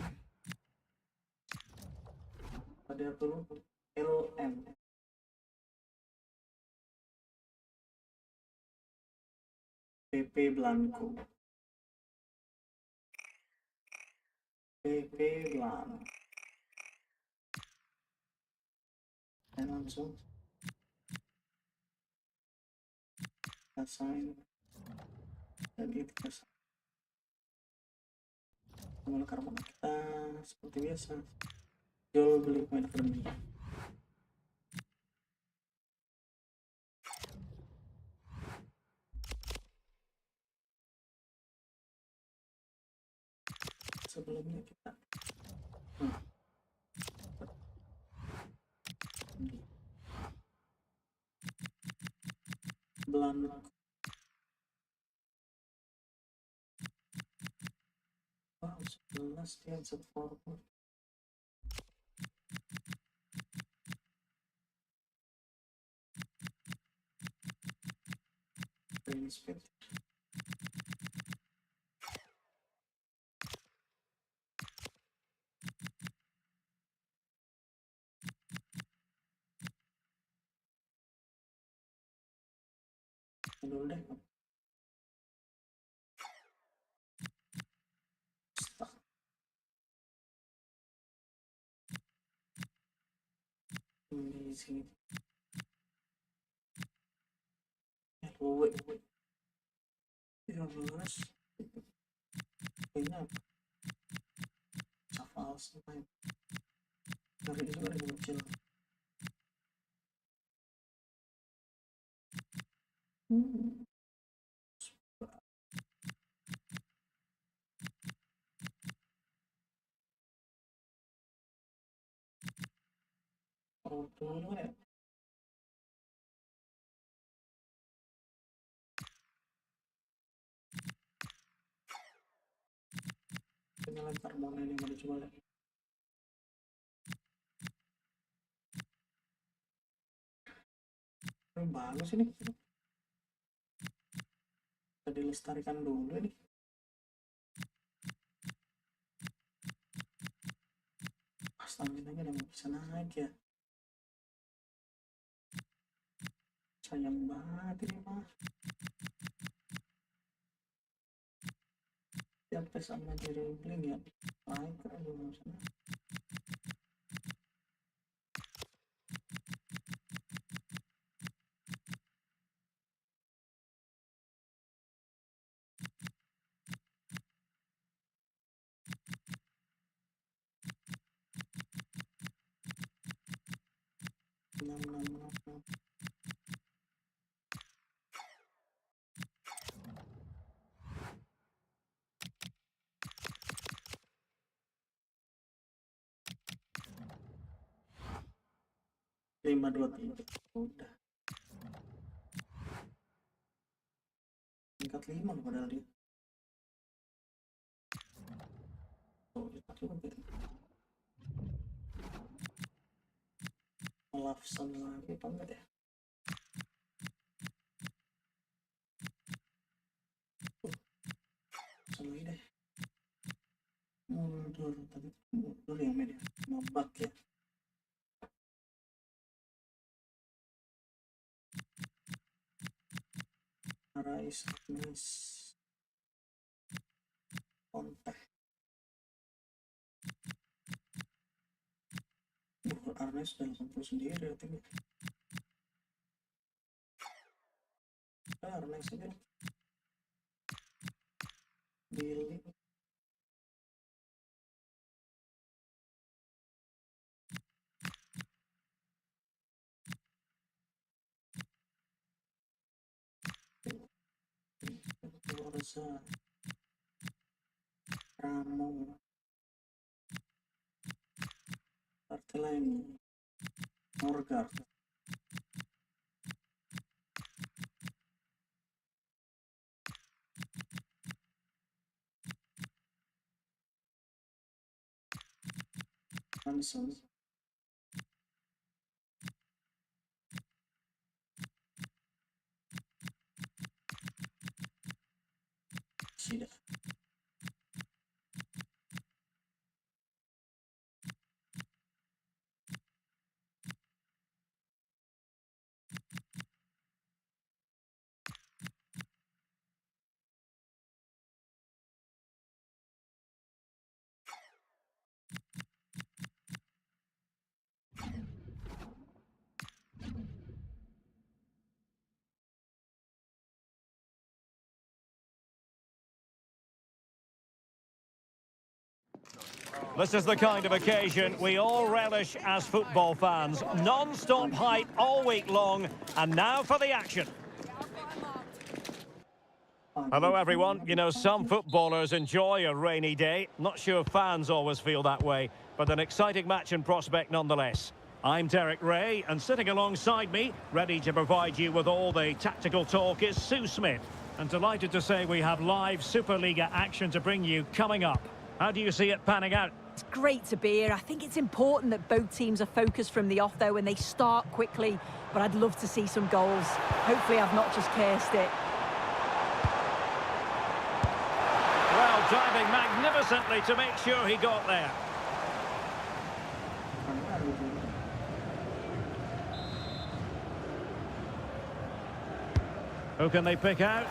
Pada dulu LM PP Blanco dan langsung assign dan itu pemilik karma kita seperti biasa jual beli pemain akademi. Sebelumnya kita Belanda wow 11 dia support speed dulu deh. Di sini RW 13 kayaknya safal sampai dari itu ada muncul dulu ya. Kita lempar bola ini mau dicoba lagi. Bagus ini. Kita dilestarikan dulu ini. Staminanya udah bisa naik ya. Sayang banget ini mah. Sampai sama dribbling ya. Naik kan dulu sana. 6. 5, 2, 3. Udah. Tingkat 5 loh padahal dia. Oh, tingkat 5 berarti. Melafsan lagi apa enggak ya? Lagi deh. Mundur tadi. Mundur yang media. Mabak ya. Arais, Agnes, kontak. Arnes sudah 80 sendiri ratingnya. Arnes aja. Billy. Orza. Ramo. Barthelemy. Norgard. Hansen. Sudah. This is the kind of occasion we all relish as football fans. Non-stop hype all week long, and now for the action. Hello everyone. You know, some footballers enjoy a rainy day. Not sure fans always feel that way, but an exciting match in prospect nonetheless. I'm Derek Ray, and sitting alongside me, ready to provide you with all the tactical talk, is Sue Smith. And delighted to say we have live Superliga action to bring you coming up. How do you see it panning out? It's great to be here. I think it's important that both teams are focused from the off, though, and they start quickly. But I'd love to see some goals. Hopefully I've not just cursed it. Well, diving magnificently to make sure he got there. Who can they pick out?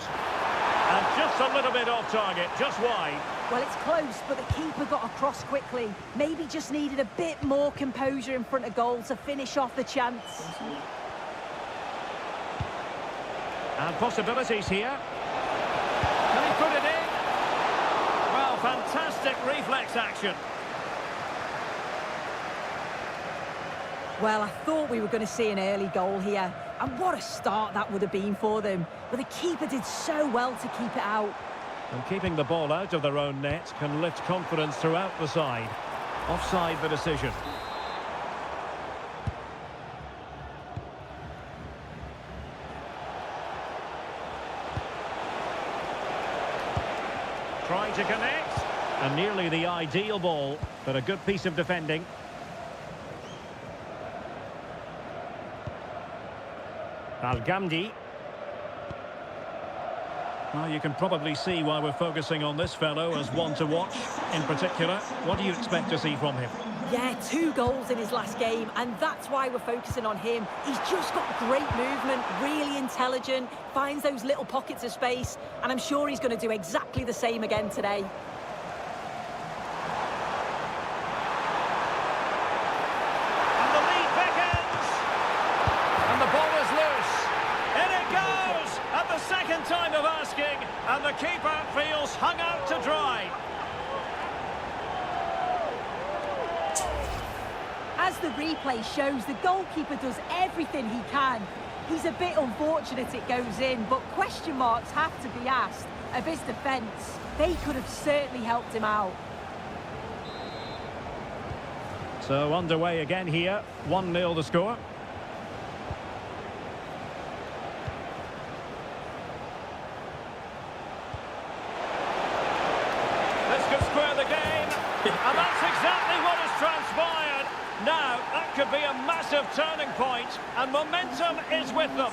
And just a little bit off target, just wide. Well, it's close, but the keeper got across quickly. Maybe just needed a bit more composure in front of goal to finish off the chance. And possibilities here. Can he put it in? Well, fantastic reflex action. Well, I thought we were going to see an early goal here. And what a start that would have been for them. But the keeper did so well to keep it out. And keeping the ball out of their own net can lift confidence throughout the side. Offside the decision. Trying to connect. And nearly the ideal ball, but a good piece of defending. Al-Gamdi. Well, you can probably see why we're focusing on this fellow as one to watch in particular. What do you expect to see from him? Yeah, 2 goals in his last game, and that's why we're focusing on him. He's just got great movement, really intelligent, finds those little pockets of space, and I'm sure he's going to do exactly the same again today. And the lead beckons! And the ball is loose. In it goes! At the second time of asking, and the keeper feels hung out to dry. As the replay shows, the goalkeeper does everything he can. He's a bit unfortunate it goes in, but question marks have to be asked of his defence. They could have certainly helped him out. So underway again here, 1-0 the score. This could square the game, and that's exactly what has transpired. Now, that could be a massive turning point, and momentum is with them.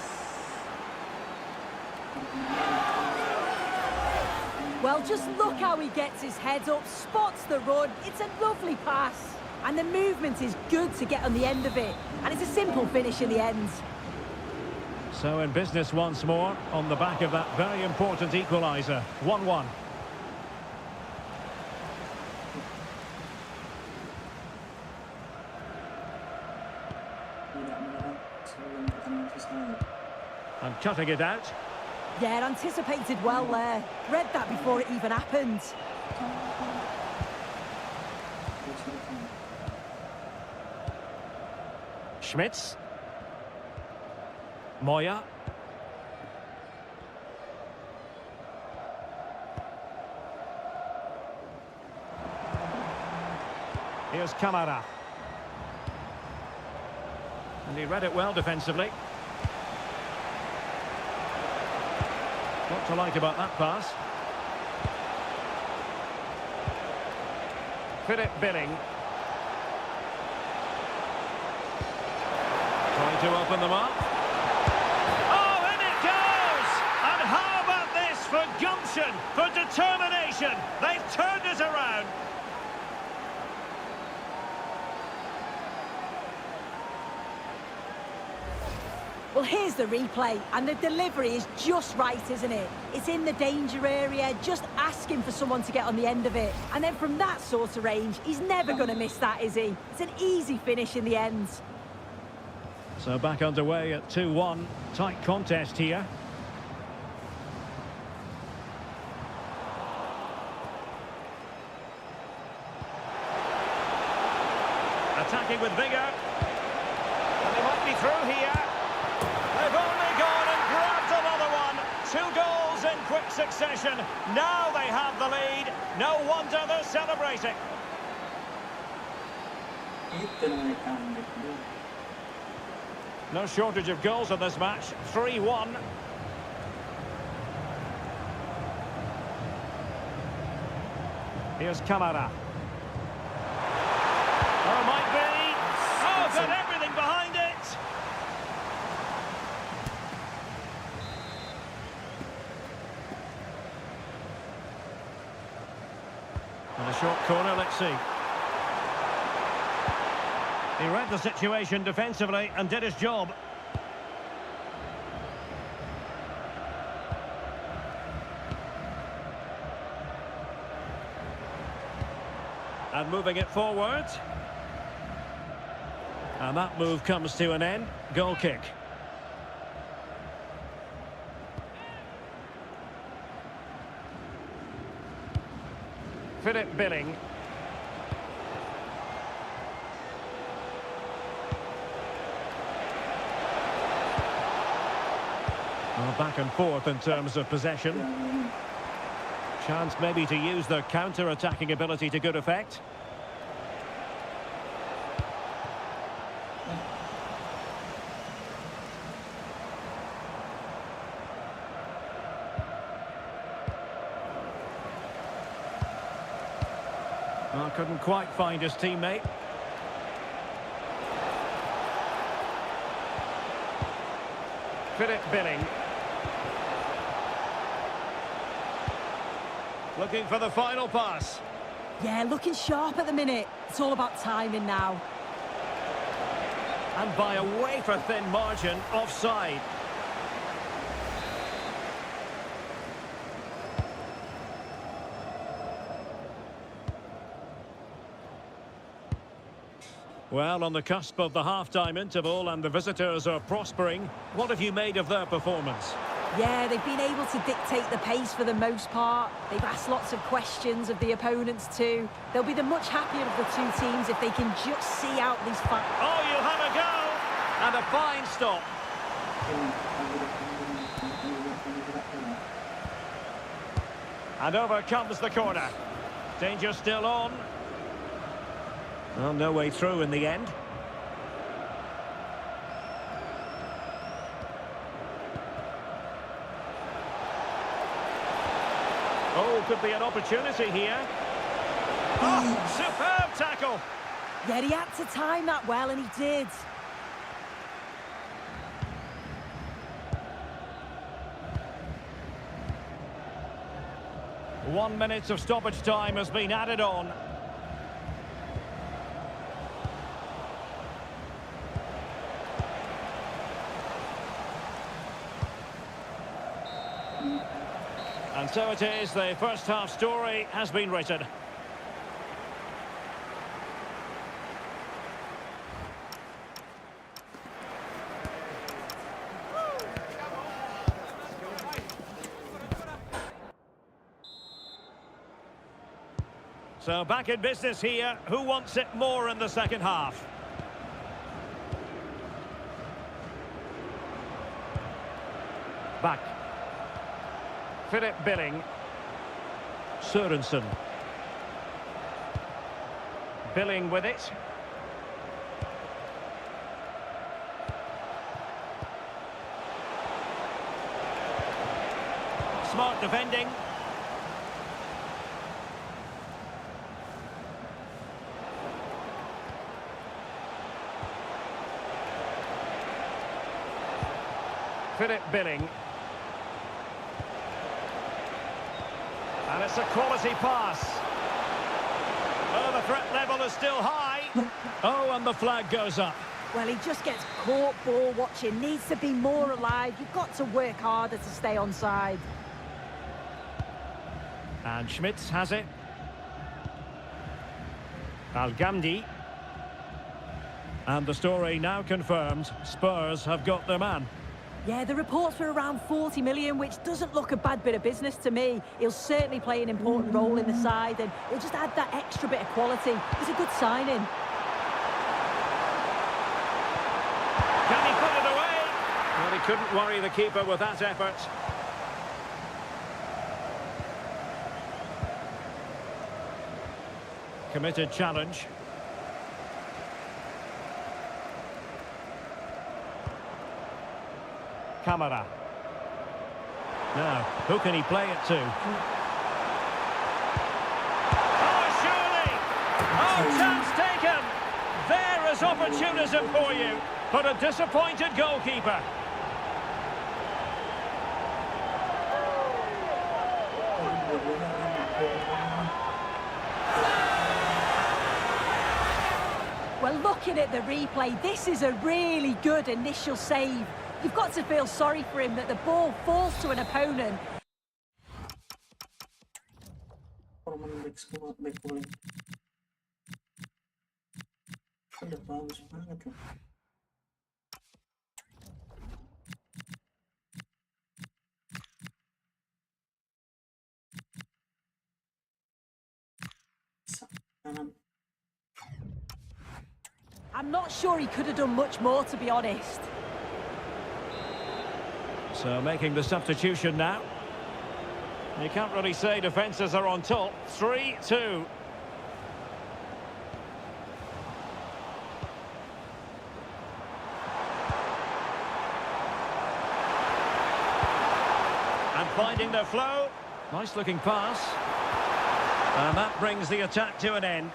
Well, just look how he gets his head up, spots the run. It's a lovely pass. And the movement is good to get on the end of it. And it's a simple finish in the end. So in business once more, on the back of that very important equaliser. 1-1. And cutting it out. Yeah, anticipated well there. Read that before it even happened. Schmitz. Moya. Here's Camara. And he read it well defensively. What to like about that pass? Philip Billing. Trying to open them up. Oh, in it goes! And how about this for gumption, for determination? They've turned it around. Well, here's the replay, and the delivery is just right, isn't it? It's in the danger area, just asking for someone to get on the end of it. And then from that sort of range, he's never going to miss that, is he? It's an easy finish in the end. So back underway at 2-1. Tight contest here. Attacking with vigour. And they might be through here. They've only gone and grabbed another one. 2 goals in quick succession. Now they have the lead. No wonder they're celebrating. No shortage of goals in this match. 3-1. Here's Camara. Oh, might be. Oh, got everything behind it. And a short corner, let's see. He read the situation defensively and did his job. And moving it forward. And that move comes to an end. Goal kick. Philip Billing. Well, back and forth in terms of possession. Chance maybe to use the counter-attacking ability to good effect. Well, couldn't quite find his teammate. Philip Billing. Looking for the final pass. Yeah, looking sharp at the minute. It's all about timing now. And by a wafer-thin margin, offside. Well, on the cusp of the half-time interval and the visitors are prospering, what have you made of their performance? Yeah, they've been able to dictate the pace for the most part. They've asked lots of questions of the opponents too. They'll be the much happier of the two teams if they can just see out these fights. Oh, you'll have a go! And a fine stop. And over comes the corner. Danger still on. Well, no way through in the end. Oh, could be an opportunity here. Oh, superb tackle. Yeah, he had to time that well, and he did. One minute of stoppage time has been added on. And so it is, the first half story has been written. So back in business here. Who wants it more in the second half? Back. Philip Billing. Sørensen. Billing with it. Smart defending. Philip Billing. And it's a quality pass. Oh, the threat level is still high. Oh, and the flag goes up. Well, he just gets caught ball watching. Needs to be more alive. You've got to work harder to stay onside. And Schmitz has it. Al-Ghamdi. And the story now confirmed. Spurs have got their man. Yeah, the reports were around 40 million, which doesn't look a bad bit of business to me. He'll certainly play an important role in the side, and he'll just add that extra bit of quality. It's a good signing. Can he put it away? Well, he couldn't worry the keeper with that effort. Committed challenge. Camara. Now, who can he play it to? Oh, surely! Oh, chance taken! There is opportunism for you, but a disappointed goalkeeper. Well, looking at the replay, this is a really good initial save. You've got to feel sorry for him that the ball falls to an opponent. I'm not sure he could have done much more, to be honest. So making the substitution now. You can't really say defences are on top. 3-2. And finding their flow. Nice looking pass. And that brings the attack to an end.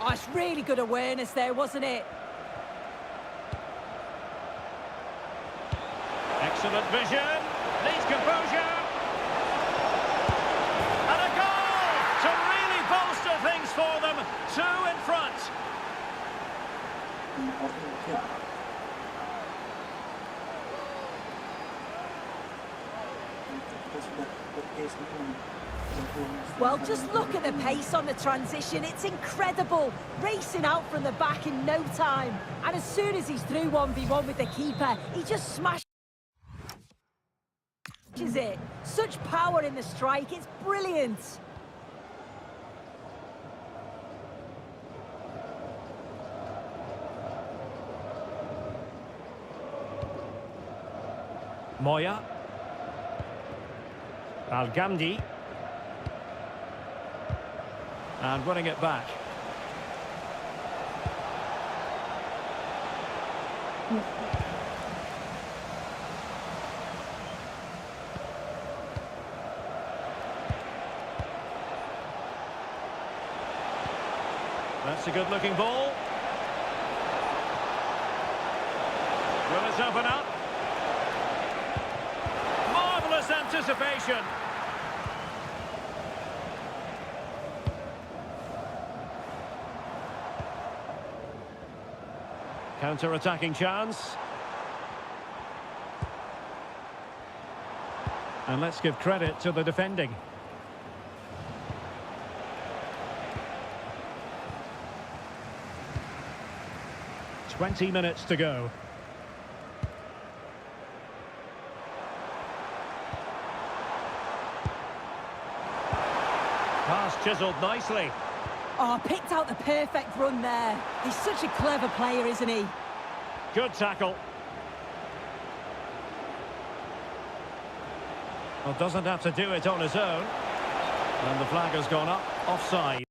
Oh, it's really good awareness there, wasn't it? Excellent vision, needs composure, and a goal to really bolster things for them. 2 in front. Well, just look at the pace on the transition. It's incredible. Racing out from the back in no time. And as soon as he's through 1v1 with the keeper, he just smashed smashes it. Such power in the strike, it's brilliant. Moya. Al-Ghamdi. And winning it back. That's a good-looking ball. Will it open up? Marvellous anticipation. Counter-attacking chance. And let's give credit to the defending. "20 minutes to go. Pass chiselled nicely. Oh, picked out the perfect run there. He's such a clever player, isn't he? Good tackle. Well, doesn't have to do it on his own. And the flag has gone up, offside.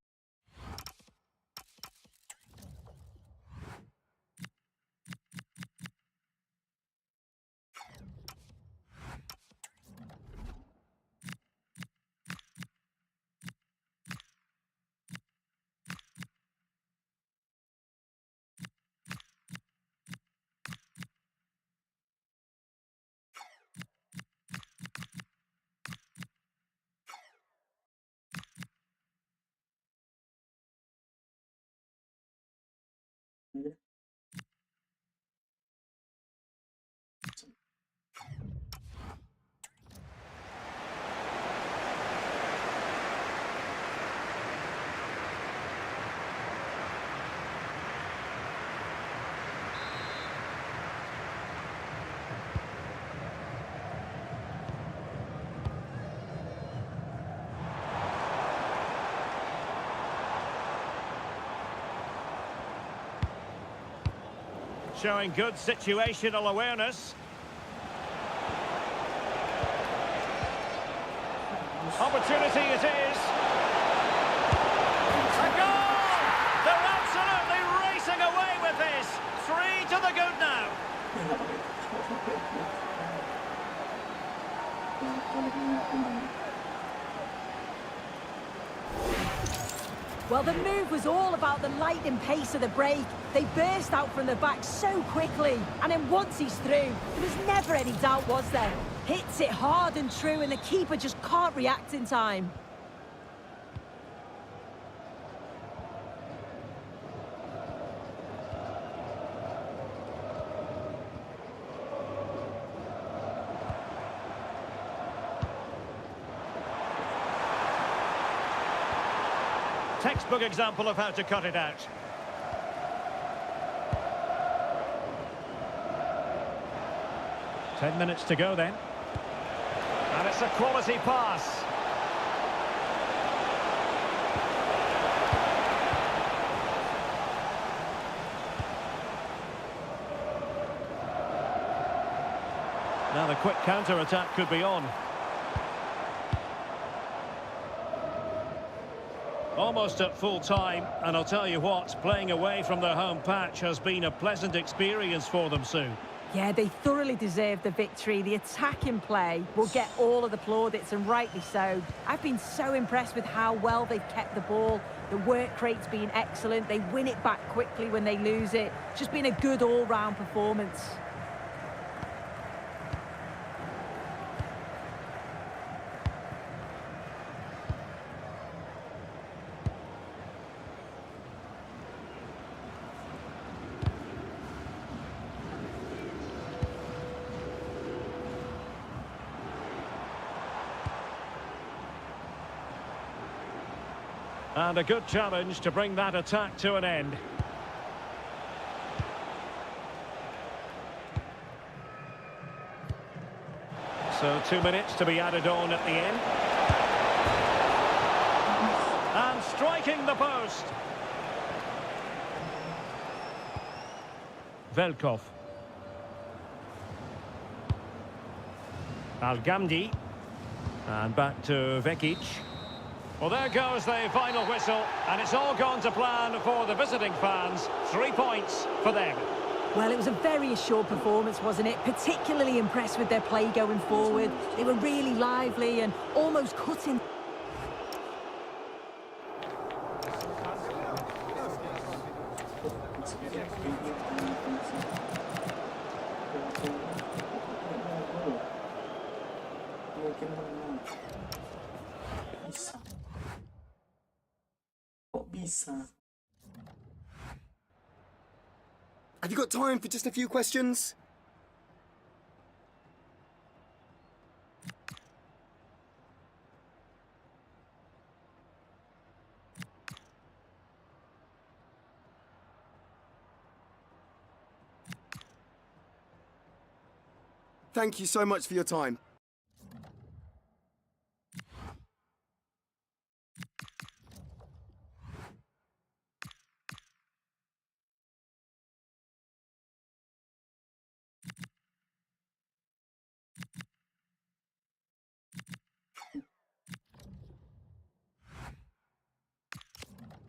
Showing good situational awareness. Opportunity it is. A goal! They're absolutely racing away with this. 3 to the good now. Well, the move was all about the lightning pace of the break. They burst out from the back so quickly. And then once he's through, there was never any doubt, was there? Hits it hard and true, and the keeper just can't react in time. Textbook example of how to cut it out. Ten minutes to go then. And it's a quality pass. Now the quick counter-attack could be on. Almost at full time, and I'll tell you what, playing away from their home patch has been a pleasant experience for them, Sue. Yeah, they thoroughly deserve the victory. The attacking play will get all of the plaudits, and rightly so. I've been so impressed with how well they've kept the ball. The work rate's been excellent. They win it back quickly when they lose it. Just been a good all-round performance. And a good challenge to bring that attack to an end. So 2 minutes to be added on at the end. And striking the post. Velkov. Al-Gamdi. And back to Vekic. Well, there goes the final whistle, and it's all gone to plan for the visiting fans. 3 points for them. Well, it was a very assured performance, wasn't it? Particularly impressed with their play going forward. They were really lively and almost cutting. Have you got time for just a few questions? Thank you so much for your time.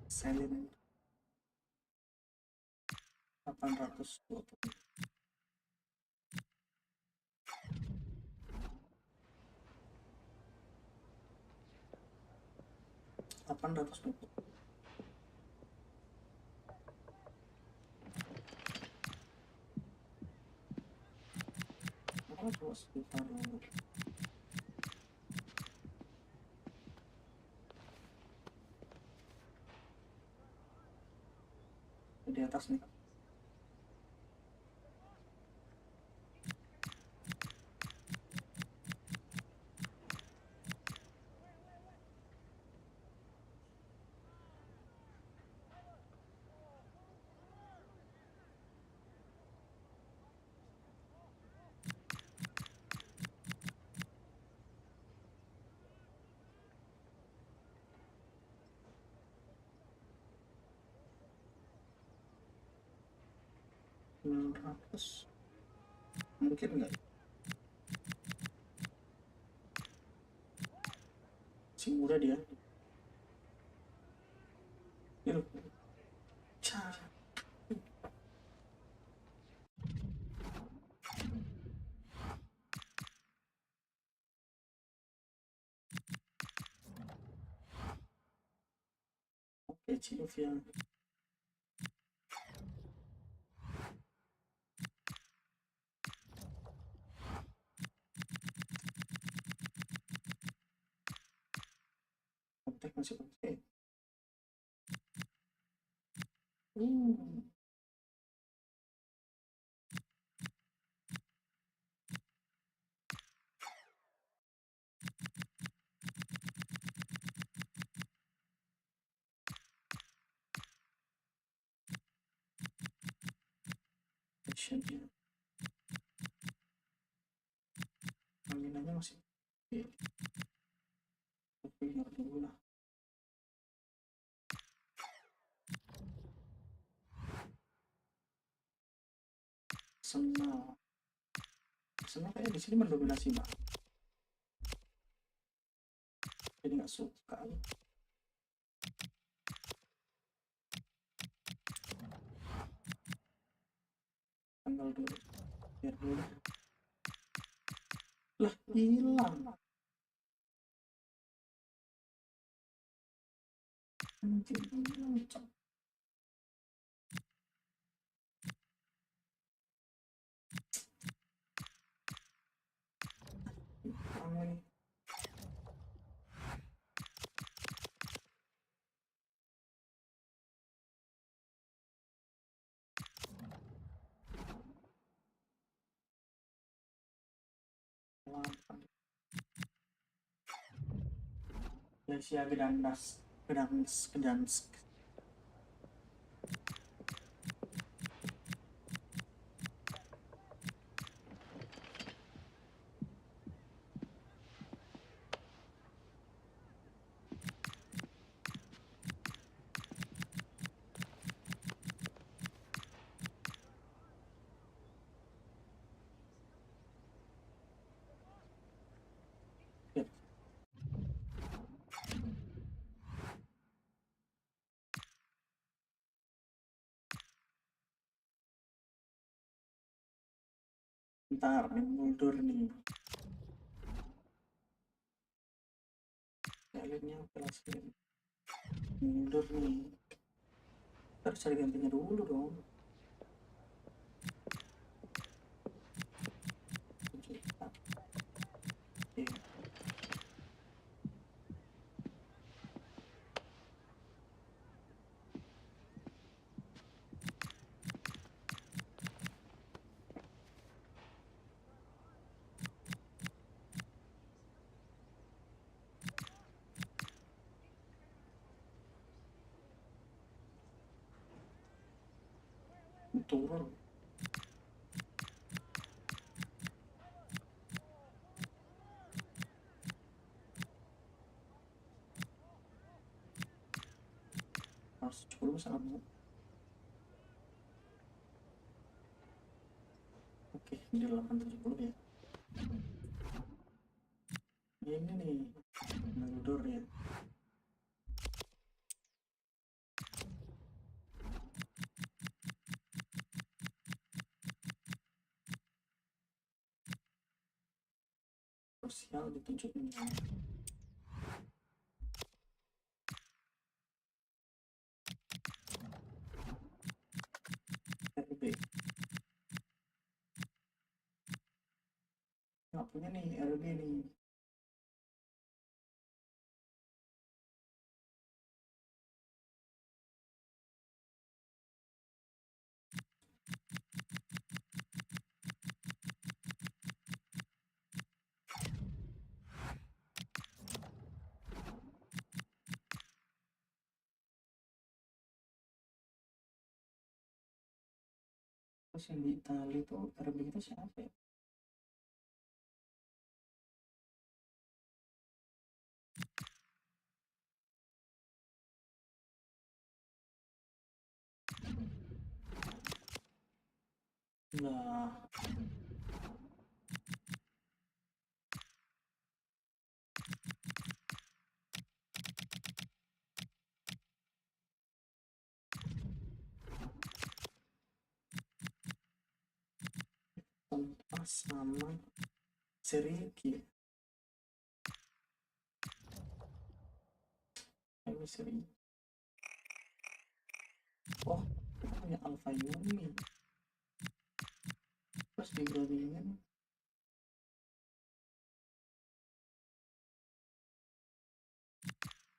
Silent 820. Di atas nih. Ratus mungkin nggak si muda dia ini loh. Oke, Ciluvia. Masih oke. Actionnya anginannya masih oke. Tapi nggak dulu lah. Arsenal kayak di sini mendominasi mbak. Jadi nggak suka. Tanggal dulu. Biar dulu. Lah hilang. Anjir hilang. Lesia Gdansk. Bentar, nih mundur nih. Kaliannya pelasin. Mundur nih. Harus cari gantinya dulu dong. Oke. Turun. Harus 10 sama. Oke, di 870 ya. Ini nih, mundur ya. Sosial ditunjukin. RB. Nggak punya nih, RB nih. Terus yang di Itali itu RB kita siapa ya? Nah, Tempas sama Seriki. Ini Seriki. Oh, kita punya Alpha Yumi. Terus digabungin.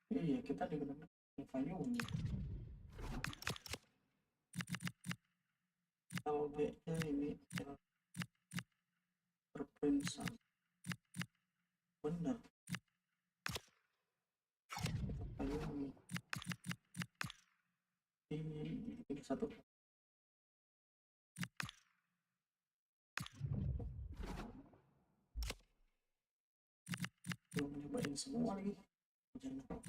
Iya, kita digunakan Alpha Yumi. Kalau B-nya ini berprinsip benar. Alpha Yumi. Ini satu. Belum nyobain semua lagi. Jangan.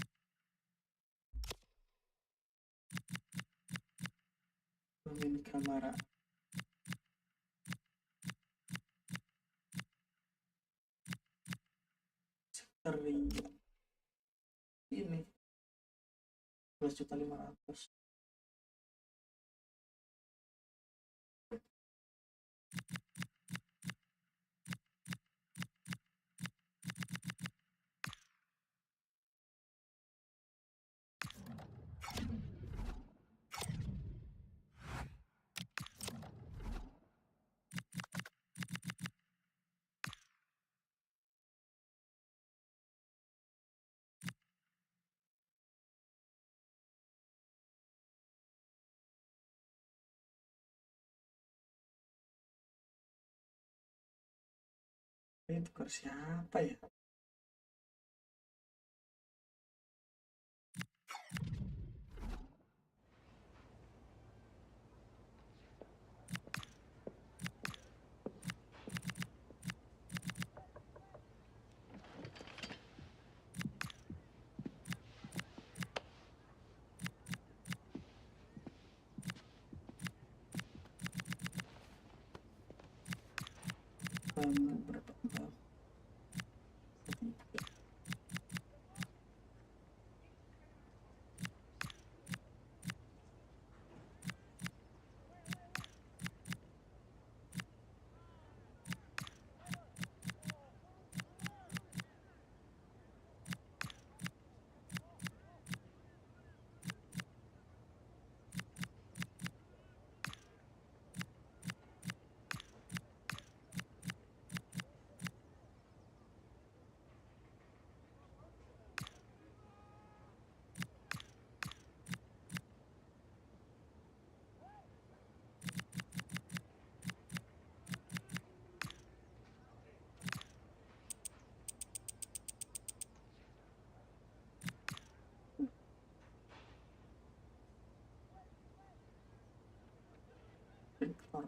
Main kamera. Seri ini 12.500.000. Ini tukar siapa ya? Berapa?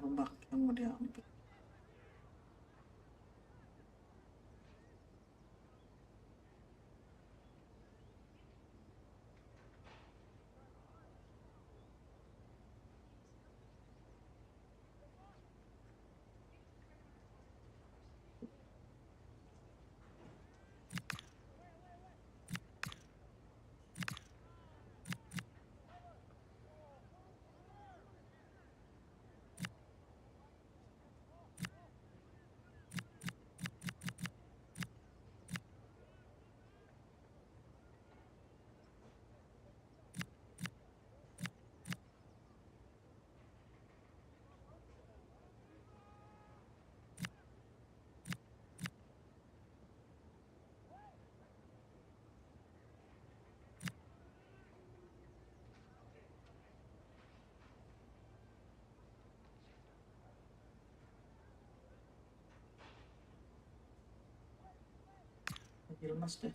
gerobak yang mau diambil. Lagi lemas deh.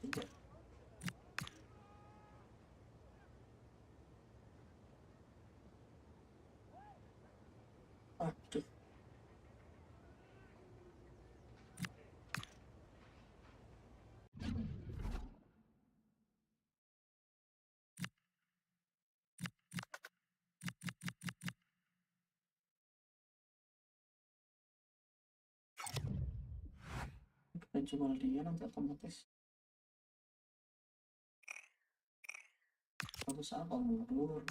Tiga. Aduh. Kita coba dia nanti otomatis. Bagus apa mundur?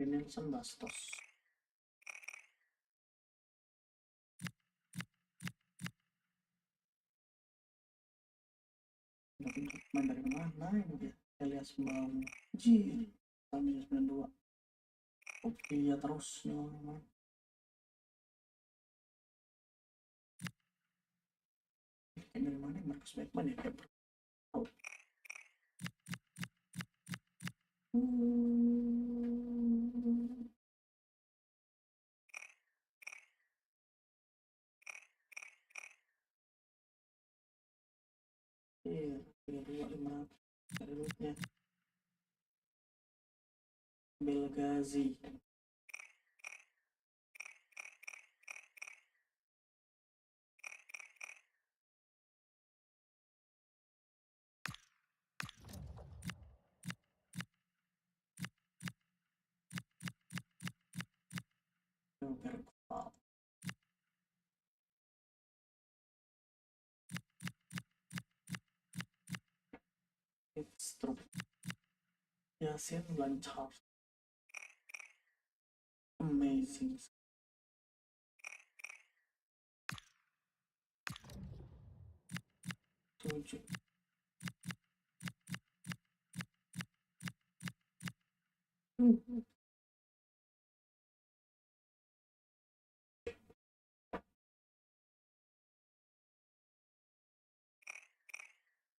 Nelson Bastos. Main dari mana ini dia? Elias Bam. Jir. Sambil 92. Oke, ya terus nih orang. Kayak dari mana Marcus Beckman ya? Kayak iya, 32.500 dari lootnya. Belgazi. Berpartisipasi. It's true. Yasin Lanchar. Amazing. Tujuh.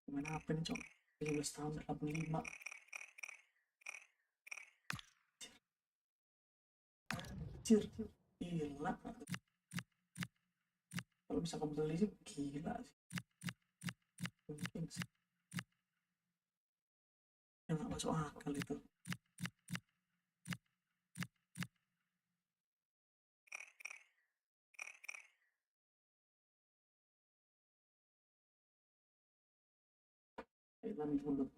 Gimana apa nih cok? 15 tahun 85. Anjir, gila. Kalau bisa kebeli sih gila sih. Mungkin sih. Ya nggak masuk akal itu. Thailand bulut.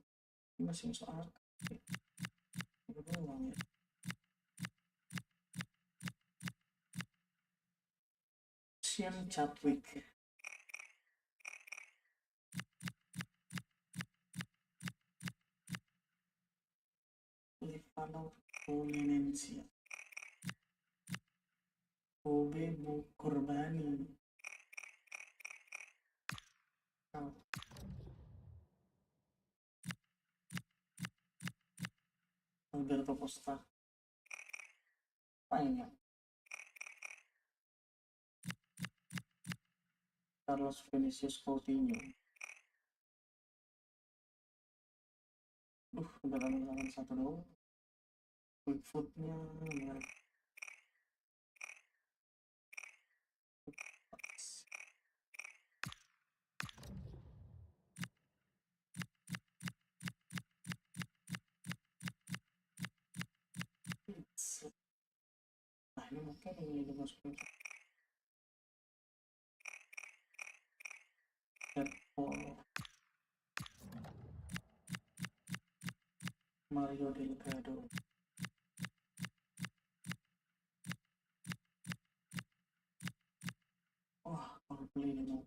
Ini masih masuk akal. Itu doang ya. Sean Chadwick. Stefano Polinensia. Kobe Bukurbani. Alberto Costa. Banyak. Carlos Vinicius Coutinho. Udah tangan satu doang. Quick footnya ya. Nah ini mungkin ini dimasukin. Mario Delgado. Wah, kalau beli ini mau.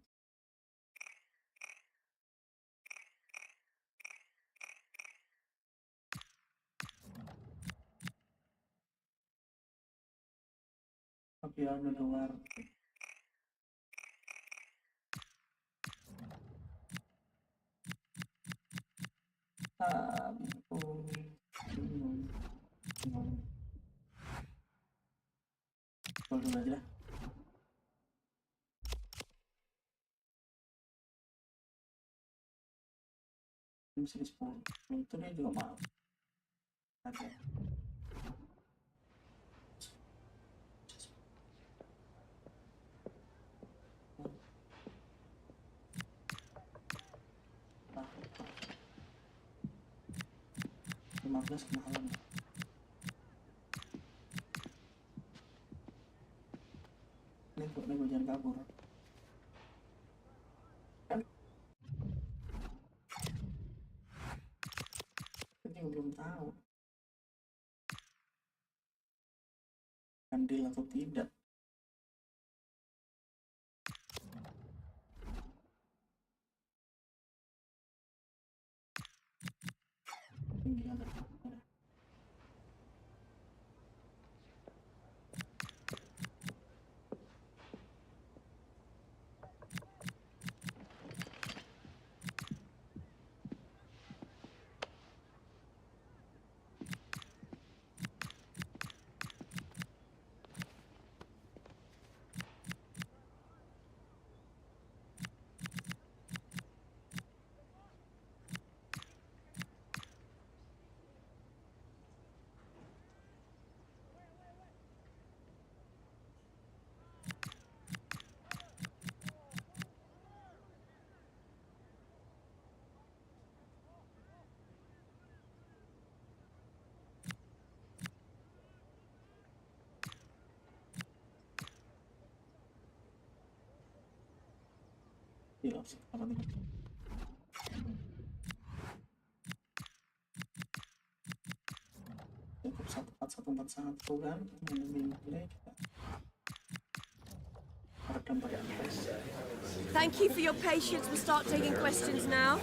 Fabiano Duarte. Dulu aja. Ini sih 10. Itu dia juga mahal. Ada. Nah, 15 kemahalan. Ini gue jangan kabur. Ini belum tahu andil atau tidak. Ini ada. Cukup 1-4-1-1-1 kan, play kita redam pakai press. Thank you for your patience. We'll start taking questions now.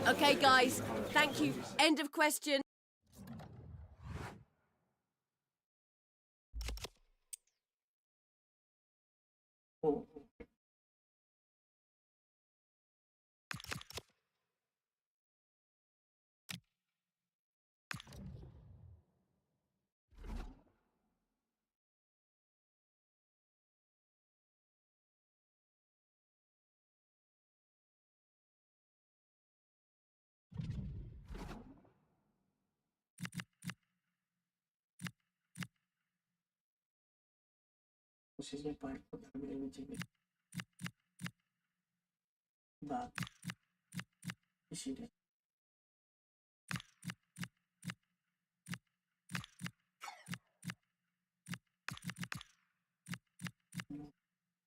Okay, guys. Thank you. End of question. Oh. Posisinya Pak ambil LCD. Bak. Di sini.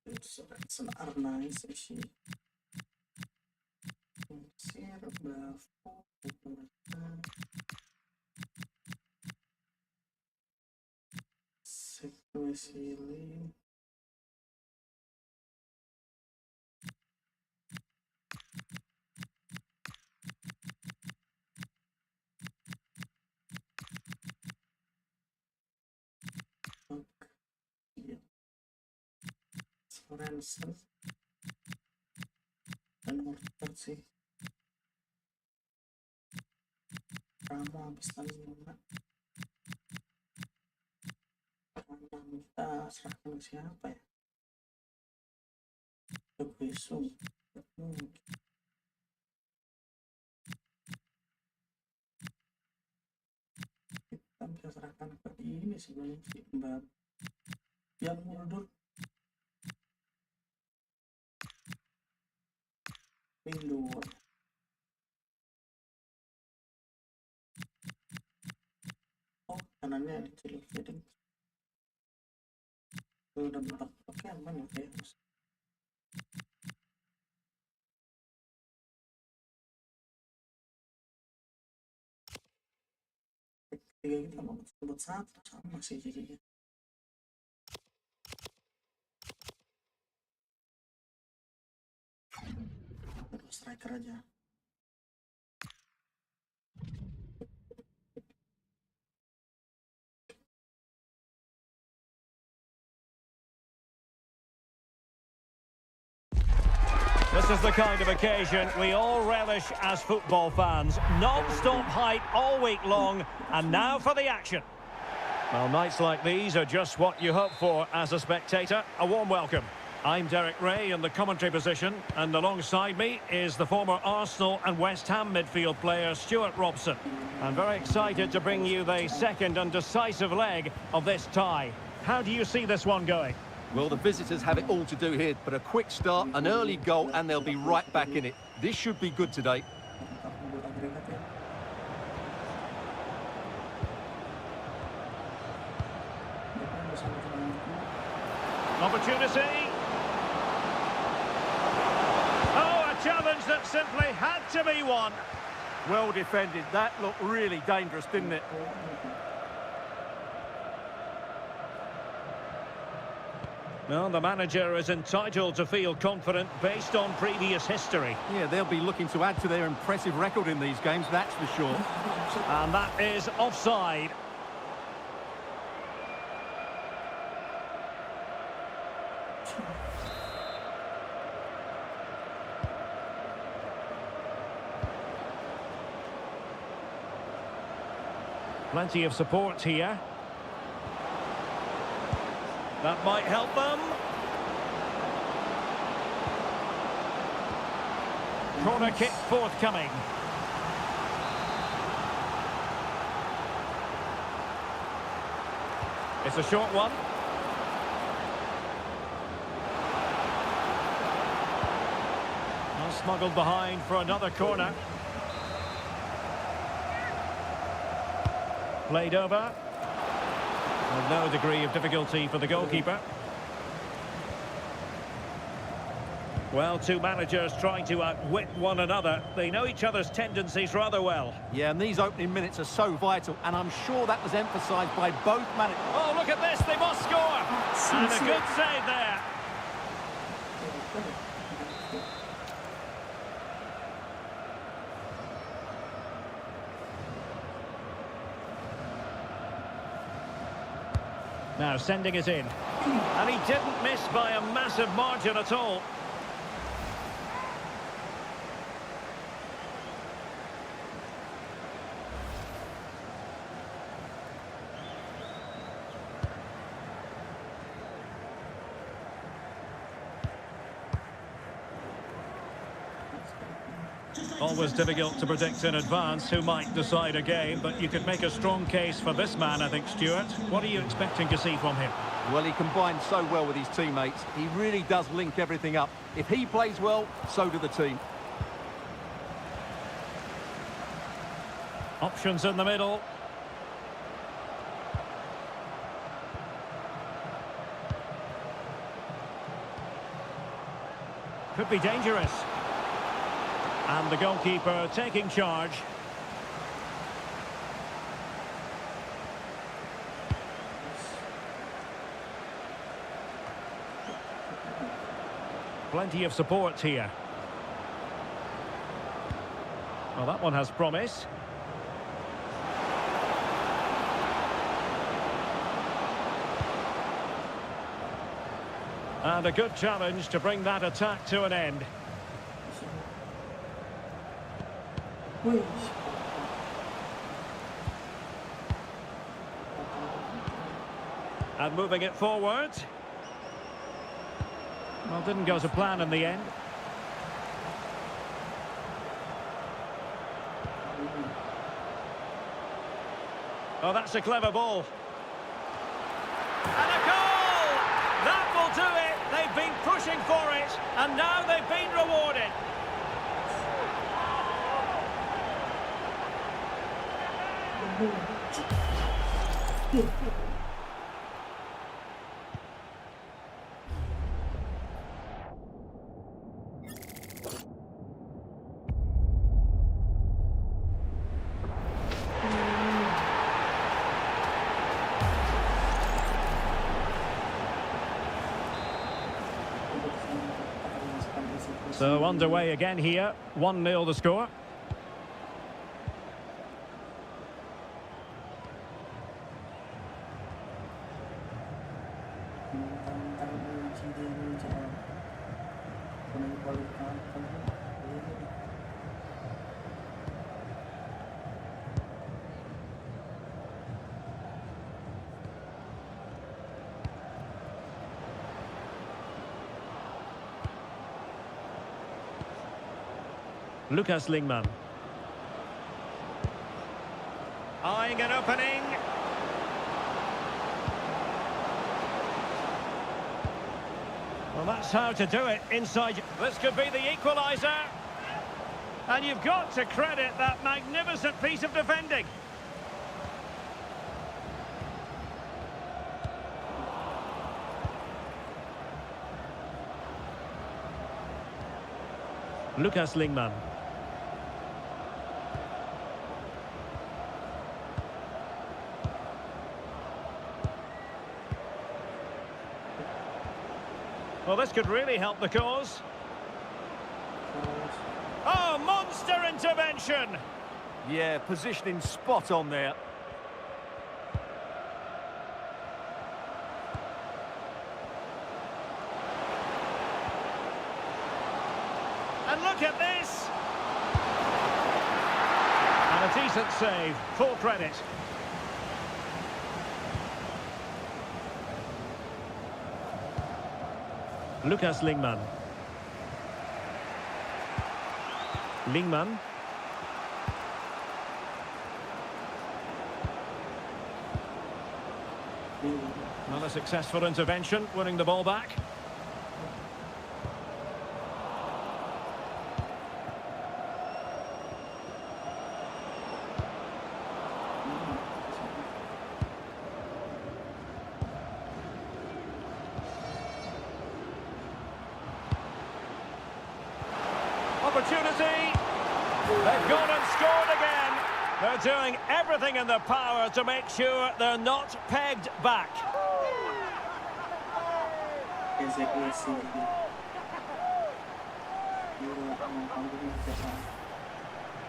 It's nice issue. Situasi ini Ransom dan Orton sih Rama habis tadi karena kita serahkan ke siapa ya? Ke besok kita bisa serahkan ke ini sebenarnya si Mbak yang mundur Window. Oh, kanannya dicilih jadi udah bentak oke aman ya kayak kita mau buat satu sama sih jadinya. Striker aja. This is the kind of occasion we all relish as football fans. Non-stop hype all week long, and now for the action. Well, nights like these are just what you hope for as a spectator. A warm welcome. I'm Derek Ray in the commentary position, and alongside me is the former Arsenal and West Ham midfield player Stuart Robson. I'm very excited to bring you the second and decisive leg of this tie. How do you see this one going? Well, the visitors have it all to do here, but a quick start, an early goal, and they'll be right back in it. This should be good today. Opportunity. Oh, a challenge that simply had to be won. Well defended. That looked really dangerous, didn't it? Well, the manager is entitled to feel confident based on previous history. Yeah, they'll be looking to add to their impressive record in these games, that's for sure. And that is offside. Plenty of support here. That might help them. Corner kick forthcoming. It's a short one. Well, smuggled behind for another corner. Played over. With no degree of difficulty for the goalkeeper. Well, two managers trying to outwit one another. They know each other's tendencies rather well. Yeah, and these opening minutes are so vital, and I'm sure that was emphasised by both managers. Oh, look at this, they must score! And a good save there. Now sending it in. And he didn't miss by a massive margin at all. Always difficult to predict in advance who might decide a game, but you could make a strong case for this man, I think, Stuart. What are you expecting to see from him? Well, he combines so well with his teammates. He really does link everything up. If he plays well, so do the team. Options in the middle. Could be dangerous. And the goalkeeper taking charge. Plenty of support here. Well, that one has promise. And a good challenge to bring that attack to an end. And moving it forward. Well, didn't go to plan in the end. Oh, that's a clever ball. And a goal! That will do it! They've been pushing for it, and now they've been rewarded. So underway again here, 1-0 the score. Lucas Lingman. Eyeing an opening. Well, that's how to do it inside. This could be the equaliser. And you've got to credit that magnificent piece of defending. Lucas Lingman. Well, this could really help the cause. Oh, monster intervention! Yeah, positioning spot on there. And look at this! And a decent save, full credit. Lucas Lingman. Lingman. Not a successful intervention, winning the ball back. Opportunity. They've gone and scored again. They're doing everything in their power to make sure they're not pegged back.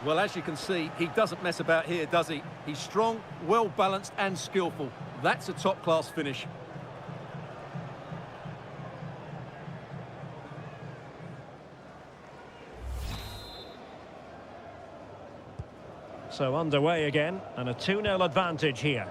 Well, as you can see, he doesn't mess about here, does he? He's strong, well-balanced and skillful. That's a top-class finish. So underway again, and a 2-0 advantage here.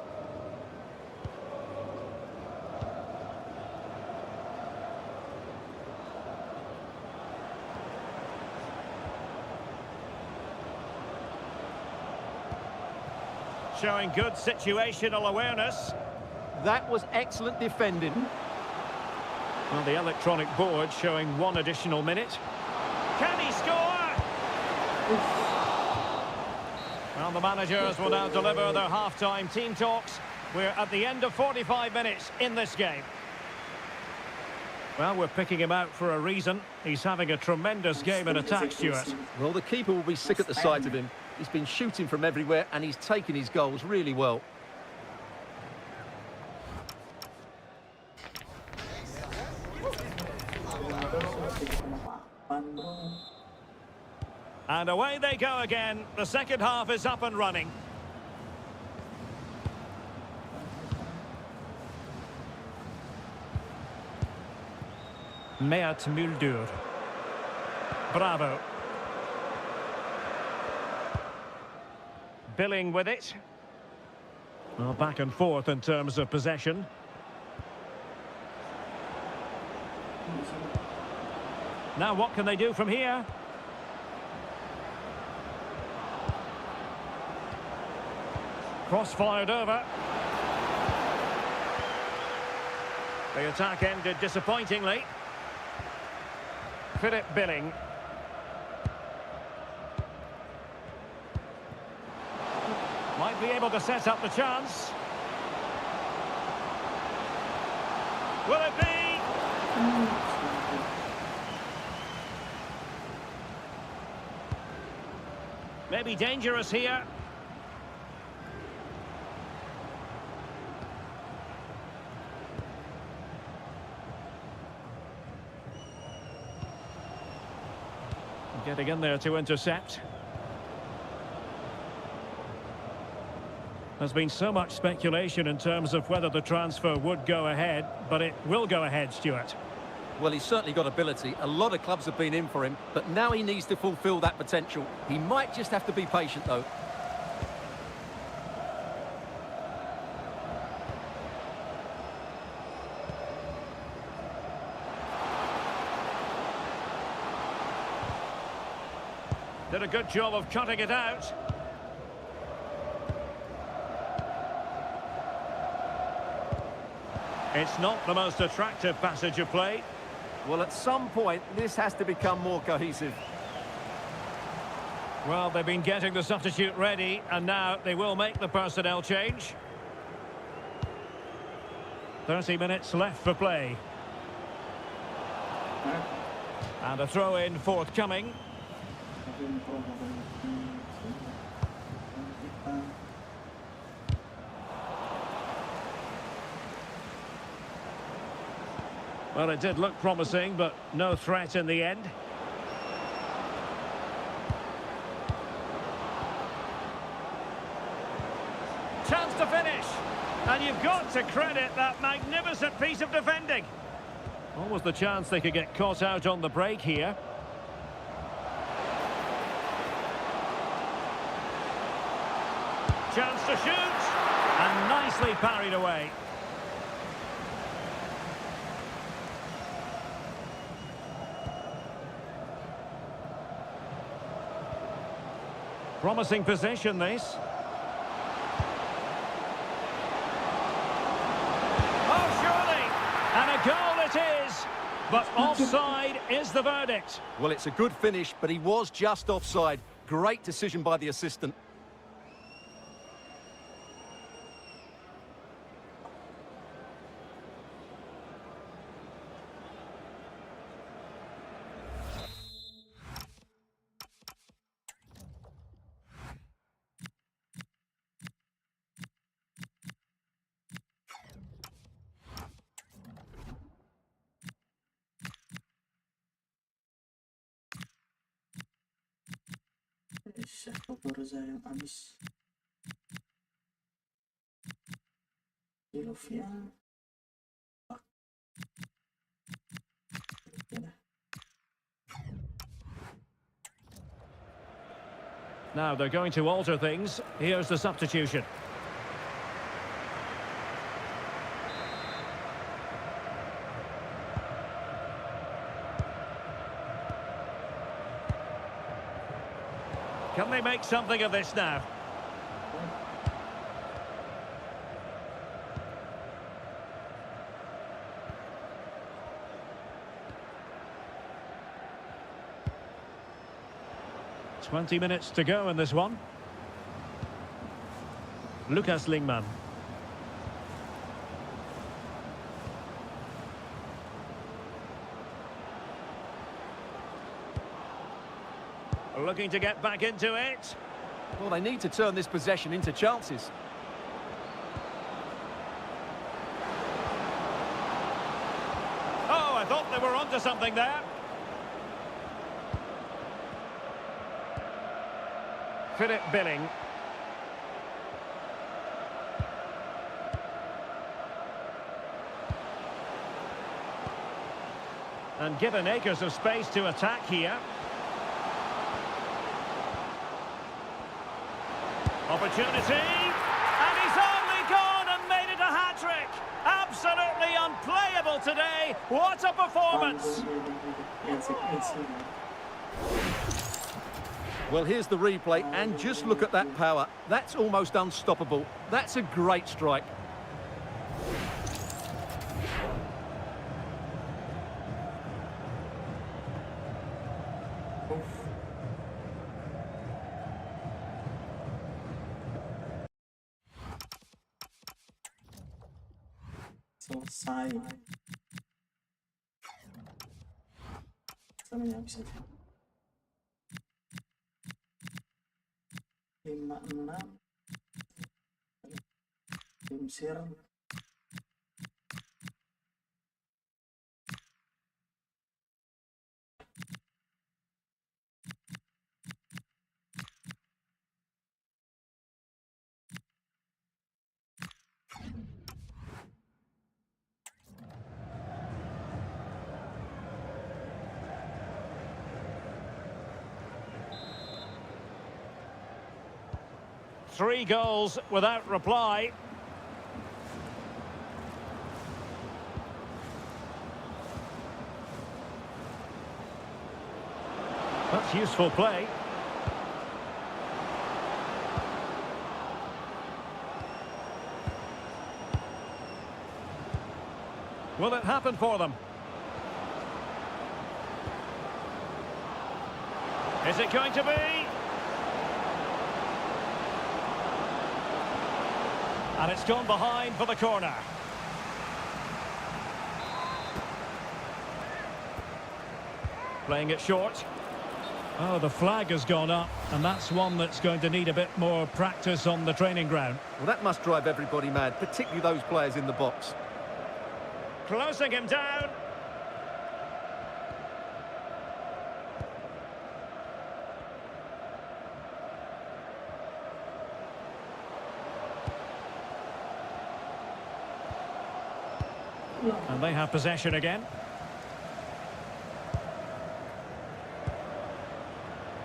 Showing good situational awareness. That was excellent defending. Well, the electronic board showing 1 additional minute. Can he score? Well, the managers will now deliver their half-time team talks. We're at the end of 45 minutes in this game. Well, we're picking him out for a reason. He's having a tremendous game in attack, Stuart. Well, the keeper will be sick at the sight of him. He's been shooting from everywhere and he's taken his goals really well. And away they go again. The second half is up and running. Muldur. Bravo. Billing with it. Well, back and forth in terms of possession. Now what can they do from here? Cross fired over. The attack ended disappointingly. Philip Billing. Might be able to set up the chance. Will it be? Maybe dangerous here. Getting in there to intercept. There's been so much speculation in terms of whether the transfer would go ahead, but it will go ahead, Stuart. Well, he's certainly got ability. A lot of clubs have been in for him, but now he needs to fulfil that potential. He might just have to be patient, though. Did a good job of cutting it out. It's not the most attractive passage of play. Well, at some point, this has to become more cohesive. Well, they've been getting the substitute ready, and now they will make the personnel change. 30 minutes left for play. And a throw-in forthcoming. Well, it did look promising, but no threat in the end. Chance to finish. And you've got to credit that magnificent piece of defending. What was the chance they could get caught out on the break here? Chance to shoot. And nicely parried away. Promising position, this. Oh, surely! And a goal it is! But offside is the verdict. Well, it's a good finish, but he was just offside. Great decision by the assistant. yang habis. Silovia. Now they're going to alter things. Here's the substitution. Can they make something of this now? Twenty minutes to go in this one. Lingman. Looking to get back into it. Well, they need to turn this possession into chances. Oh, I thought they were onto something there. Philip Billing. And given acres of space to attack here. Opportunity, and he's only gone and made it a hat-trick. Absolutely unplayable today. What a performance. Well, here's the replay, and just look at that power. That's almost unstoppable. That's a great strike. Selesai. Samanya bisa 5-6 Dimsir. Three goals without reply. That's useful play. Will it happen for them? Is it going to be? And it's gone behind for the corner. Playing it short. Oh, the flag has gone up, and that's one that's going to need a bit more practice on the training ground. Well, that must drive everybody mad, particularly those players in the box. Closing him down. And they have possession again.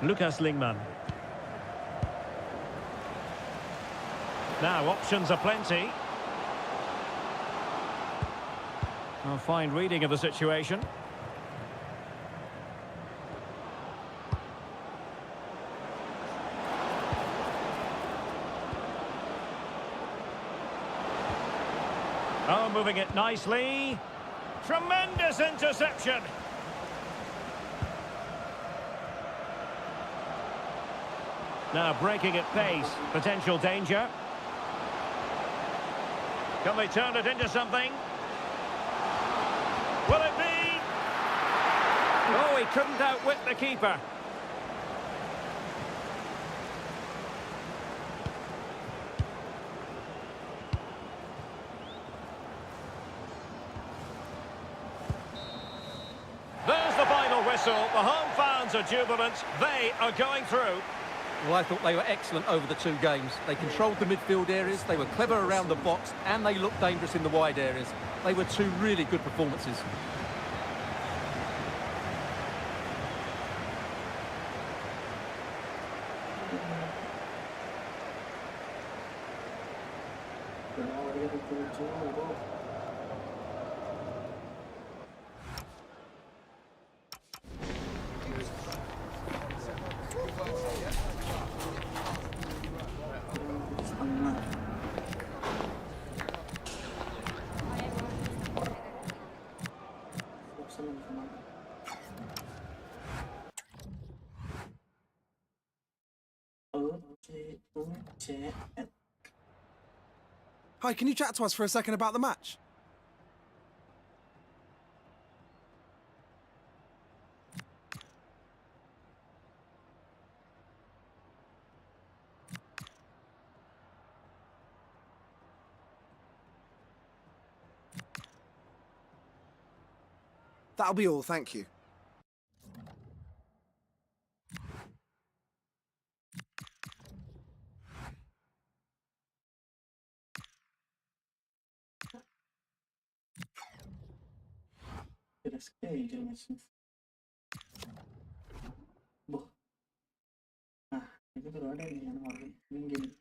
Lingman. Now options are plenty. A fine reading of the situation. Oh, moving it nicely. Tremendous interception. Now breaking at pace. Potential danger. Can they turn it into something? Will it be? Oh, he couldn't outwit the keeper. There's the final whistle. The home fans are jubilant. They are going through. Well, I thought they were excellent over the two games. They controlled the midfield areas, they were clever around the box, and they looked dangerous in the wide areas. They were two really good performances. Hi, can you chat to us for a second about the match? That'll be all, thank you. Nah, itu baru ada nih yang warna gini.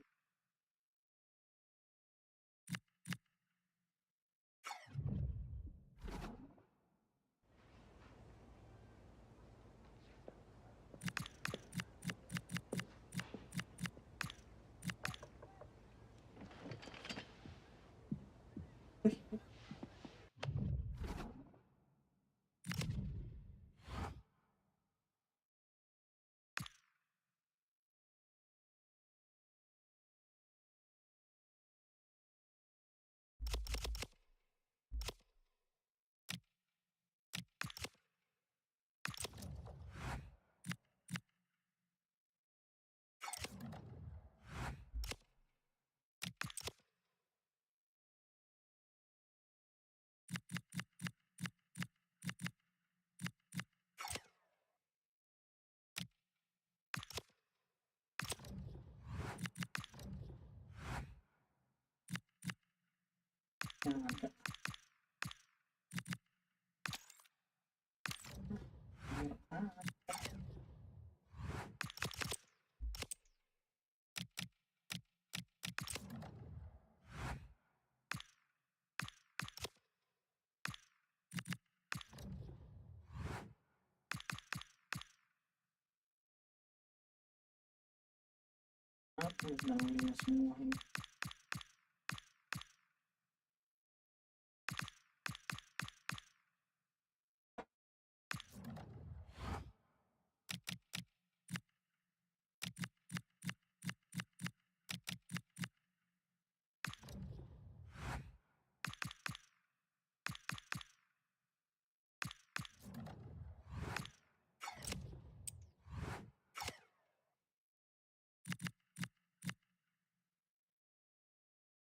Yang ada. Apa yang sedang lima semua ini?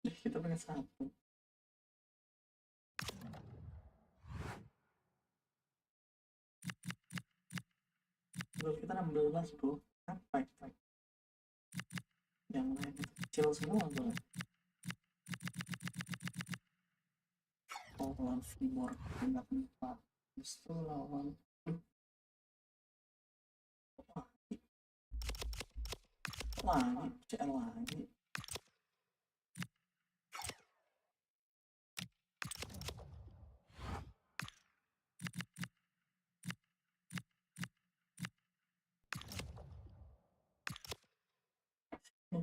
Kita pengen satu. Gol kita 16, bro. Apa itu? Yang lain kecil semua, bro. Oh, lawan Timor peringkat 4. Itu lawan lagi, CL lagi.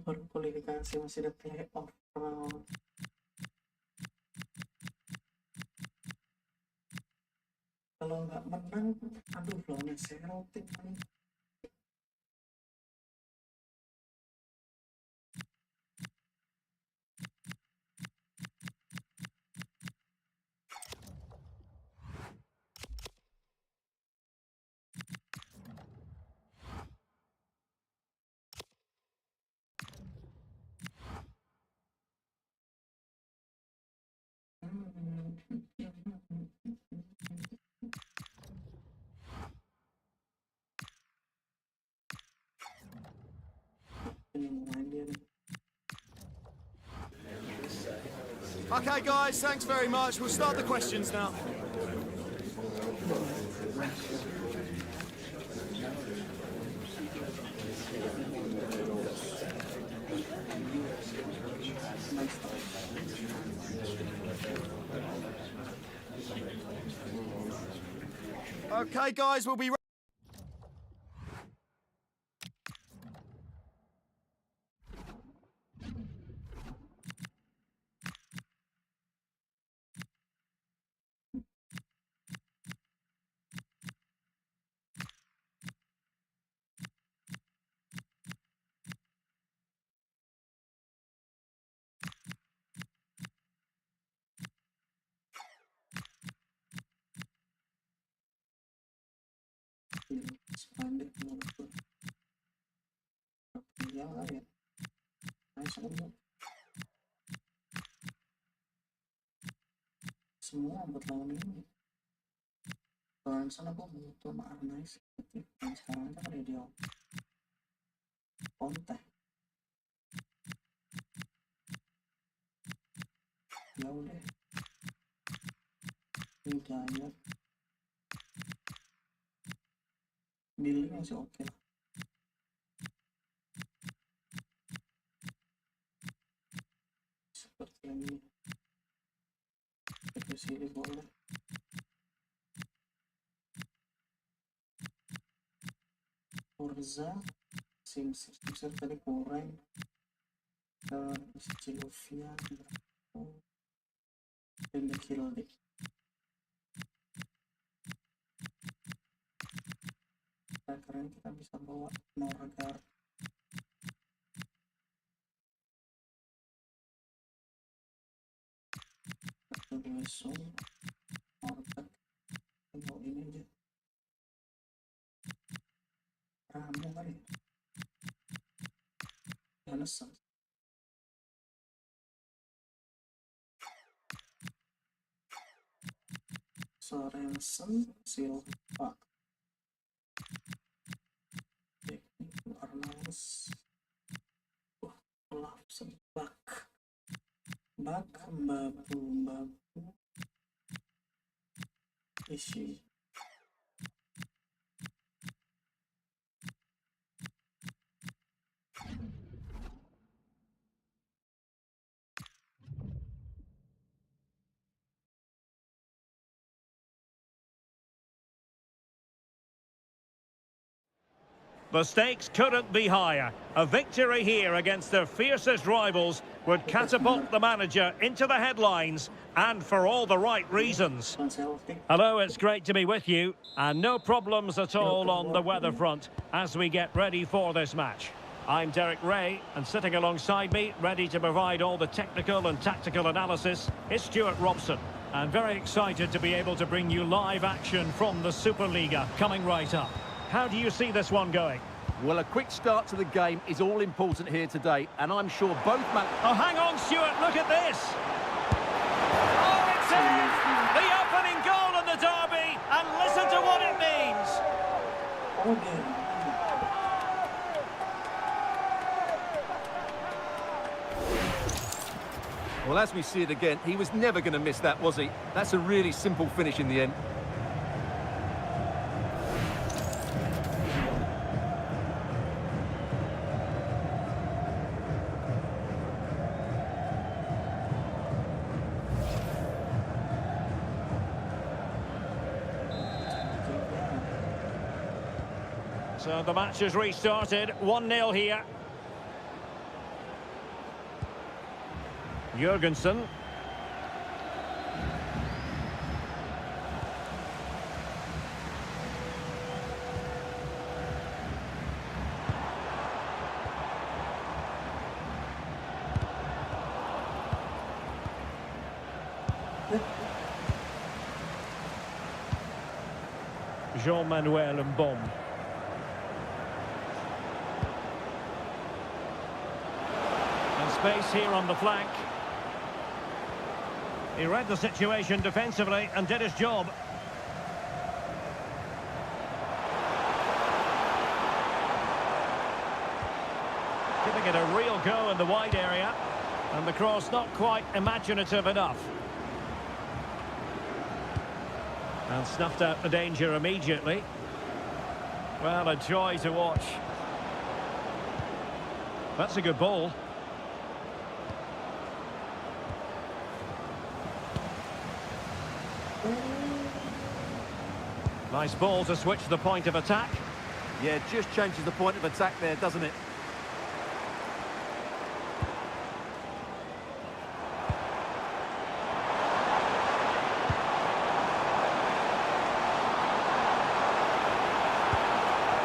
Baru kualifikasi masih ada playoff. Kalau nggak menang, aduh lawannya Celtic nih. Ini main dia nih. Okay, guys, thanks very much. We'll start the questions now. Okay, guys, we'll be... Sepandek menurutku. Iya lah ya. Nice banget. Semua buat lawan ini. Kalau sana aku butuh sama nice. Dan sekarang aja kali dia kontak. Ya udah. Ini gaya. Billy masih oke lah. Seperti yang ini. Ke sini boleh. Forza Sims tadi kurang. Ciluvia dan the kill deh. Keren kita bisa bawa Norgar. Atau besok Norgar. Bawa ini aja. Ramu kali. Hanesan. Sorensen Silva. Arnaus. Olaf sebak. Bak babu isi. The stakes couldn't be higher. A victory here against their fiercest rivals would catapult the manager into the headlines, and for all the right reasons. Hello, it's great to be with you, and no problems at all on the weather front as we get ready for this match. I'm Derek Ray, and sitting alongside me, ready to provide all the technical and tactical analysis, is Stuart Robson. And very excited to be able to bring you live action from the Superliga coming right up. How do you see this one going? Well, a quick start to the game is all important here today, and I'm sure both Oh, hang on, Stuart, look at this! Oh, it's in! The opening goal in the derby, and listen to what it means! Well, as we see it again, he was never going to miss that, was he? That's a really simple finish in the end. So the match has restarted, 1-0 here. Jurgensen. Jean-Manuel Mbom. And space here on the flank. He read the situation defensively and did his job. Giving it a real go in the wide area. And the cross not quite imaginative enough. And snuffed out the danger immediately. Well, a joy to watch. That's a good ball. Nice ball to switch the point of attack. Yeah, just changes the point of attack there, doesn't it?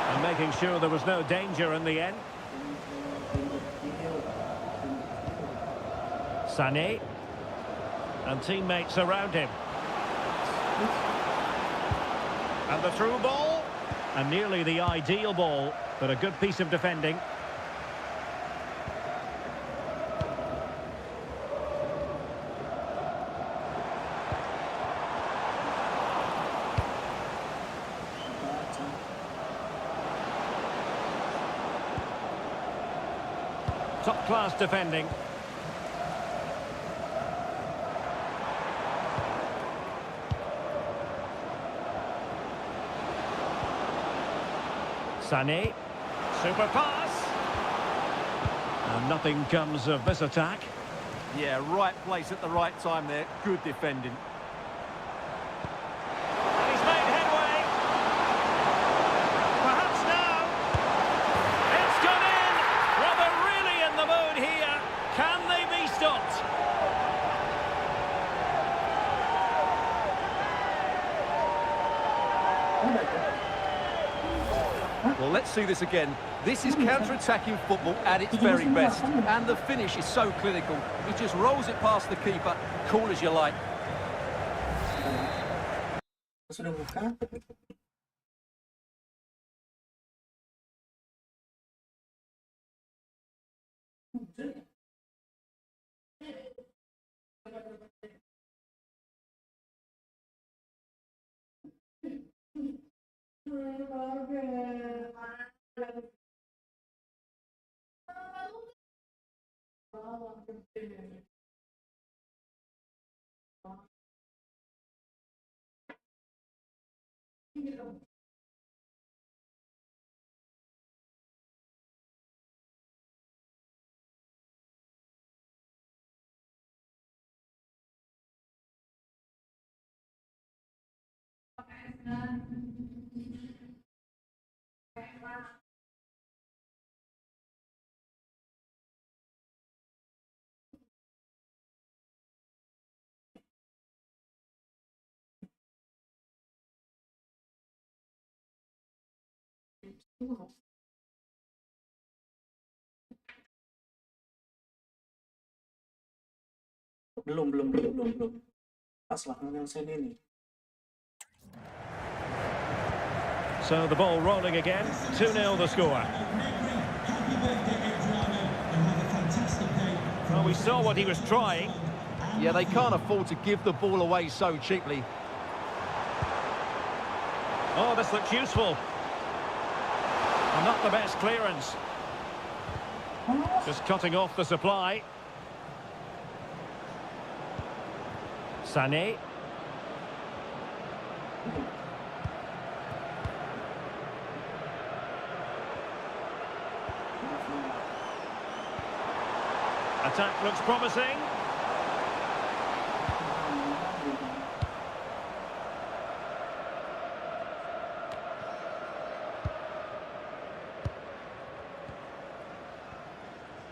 And making sure there was no danger in the end. Sané. And teammates around him. And the through ball. And nearly the ideal ball, but a good piece of defending. Top-class defending. Sané, super pass. And nothing comes of this attack. Yeah, right place at the right time there. Good defending. And he's made headway. Perhaps now. It's gone in. Well, they're really in the mood here. Can they be stopped? Well, let's see this again. This is counter-attacking football at its very best. And the finish is so clinical. He just rolls it past the keeper, cool as you like. Sudah buka. Belum. Pas lah nyelesain ini. So the ball rolling again. 2-0 the score. Well, we saw what he was trying. Yeah, they can't afford to give the ball away so cheaply. Oh, this looks useful. And not the best clearance. Just cutting off the supply. Sané. Attack looks promising.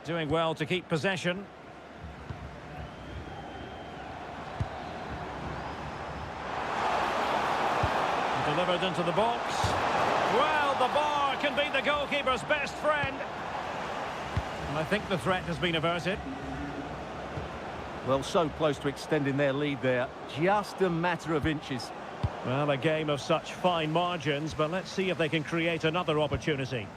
Doing well to keep possession. Delivered into the box. Well, the bar can be the goalkeeper's best friend. And I think the threat has been averted. Well, so close to extending their lead there. Just a matter of inches. Well, a game of such fine margins, but let's see if they can create another opportunity.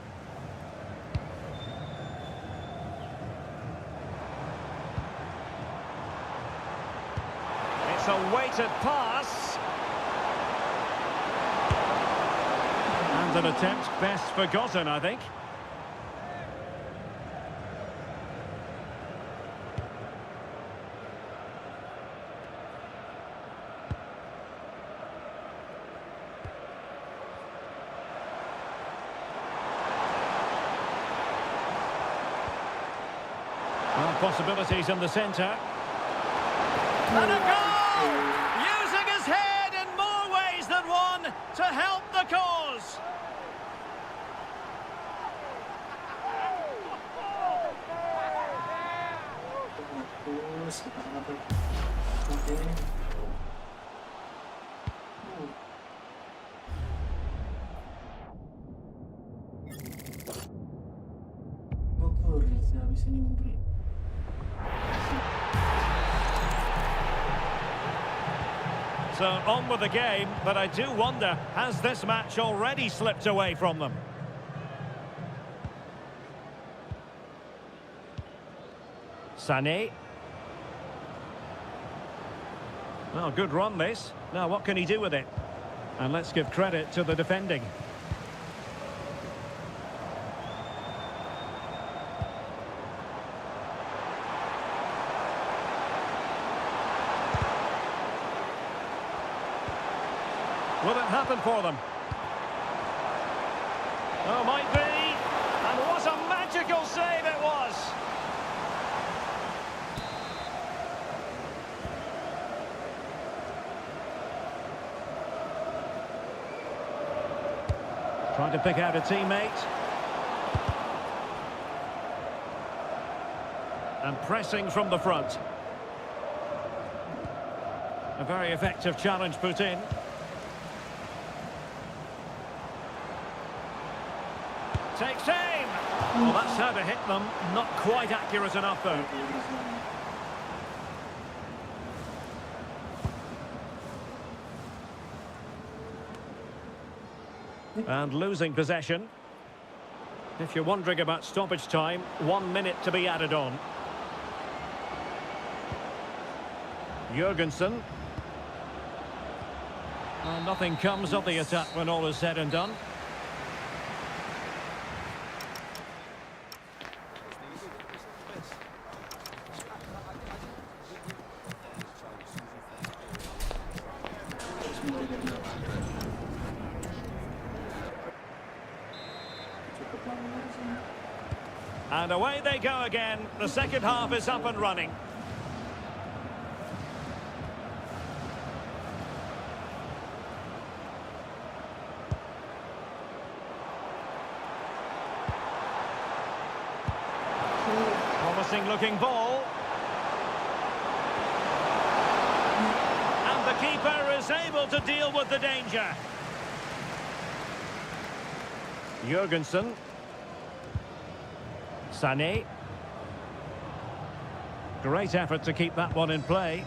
It's a weighted pass. And an attempt best forgotten, I think. Well, possibilities in the centre. And a goal! Using his head in more ways than one to help the cause. So on with the game, but I do wonder, has this match already slipped away from them? Sané. Well, good run this. Now what can he do with it? And let's give credit to the defending. Will it happen for them? Oh, might be. And what a magical save it was! Trying to pick out a teammate. And pressing from the front. A very effective challenge put in. Takes aim! Well, that's how to hit them. Not quite accurate enough, though. And losing possession. If you're wondering about stoppage time, 1 minute to be added on. Jurgensen. Well, nothing comes of the attack when all is said and done. And away they go again. The second half is up and running. Promising looking ball. And the keeper is able to deal with the danger. Jurgensen. Sané. Great effort to keep that one in play.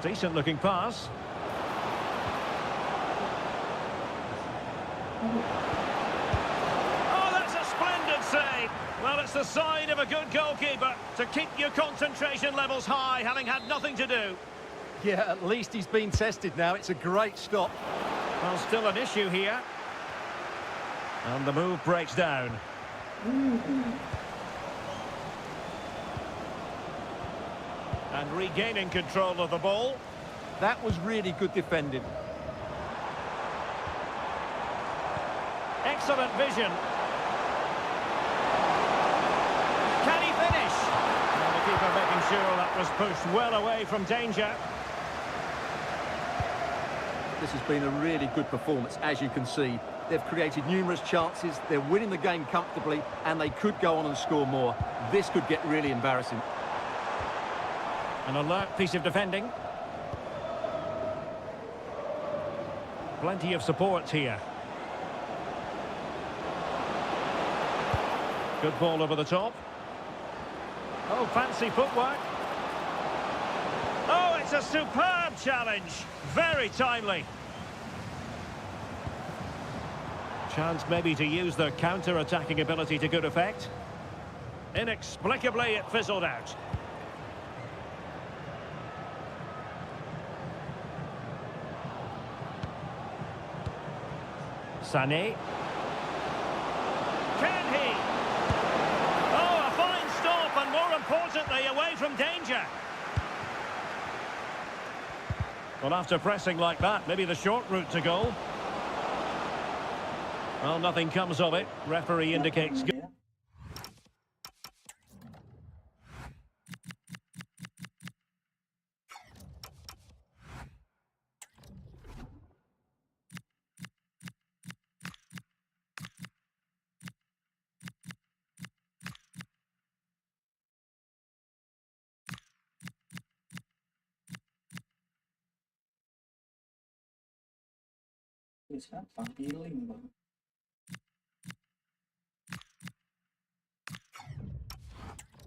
Decent looking pass. Oh, that's a splendid save. Well, it's the sign of a good goalkeeper to keep your concentration levels high, having had nothing to do. Yeah, at least he's been tested now. It's a great stop. Well, still an issue here. And the move breaks down. And regaining control of the ball. That was really good defending. Excellent vision. Can he finish? And the keeper making sure that was pushed well away from danger. This has been a really good performance, as you can see. They've created numerous chances, they're winning the game comfortably, and they could go on and score more. This could get really embarrassing. An alert piece of defending. Plenty of support here. Good ball over the top. Oh, fancy footwork. Oh, it's a superb challenge. Very timely. Chance maybe to use their counter-attacking ability to good effect. Inexplicably, it fizzled out. Sané. Can he? Oh, a fine stop, and more importantly, away from danger. Well, after pressing like that, maybe the short route to goal. Well, nothing comes of it. Referee indicates good. Siapa? Feeling bang.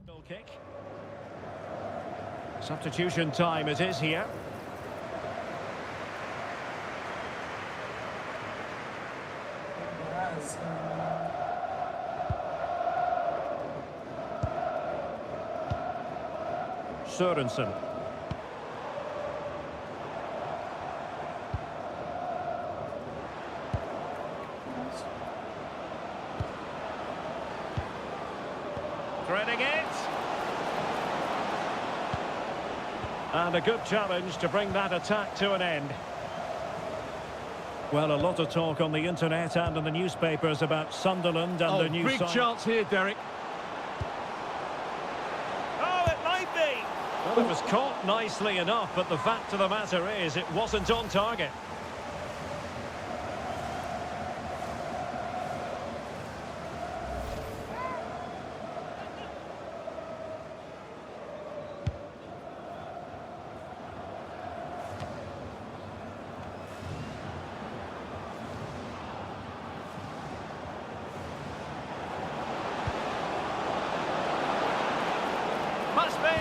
Goal kick. Substitution time it is here. Sørensen. Threading it. And a good challenge to bring that attack to an end. Well, a lot of talk on the internet and in the newspapers about Sunderland and their new big side. chance here, Derek. Oh, it might be. Well, it was caught nicely enough, but the fact of the matter is it wasn't on target. Must be.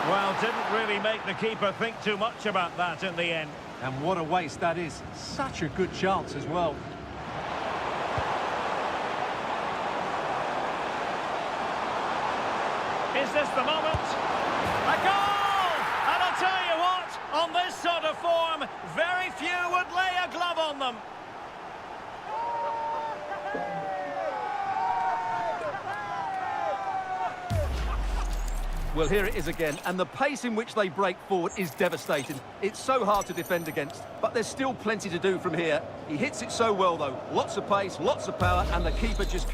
Well, didn't really make the keeper think too much about that in the end. And what a waste that is. Such a good chance as well. Is this the moment? A goal! And I'll tell you what, on this sort of form, very few would lay a glove on them. Well, here it is again, and the pace in which they break forward is devastating. It's so hard to defend against, but there's still plenty to do from here. He hits it so well, though. Lots of pace, lots of power, and the keeper just...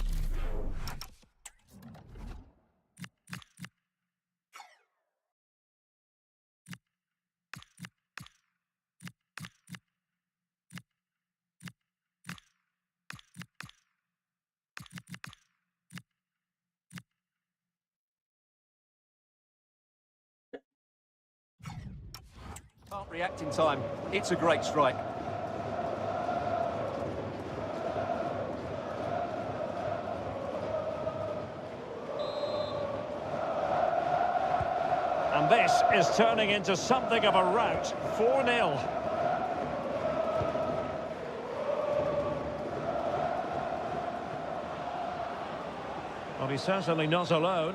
can't react in time. It's a great strike. And this is turning into something of a rout. 4-0. Well, he's certainly not alone.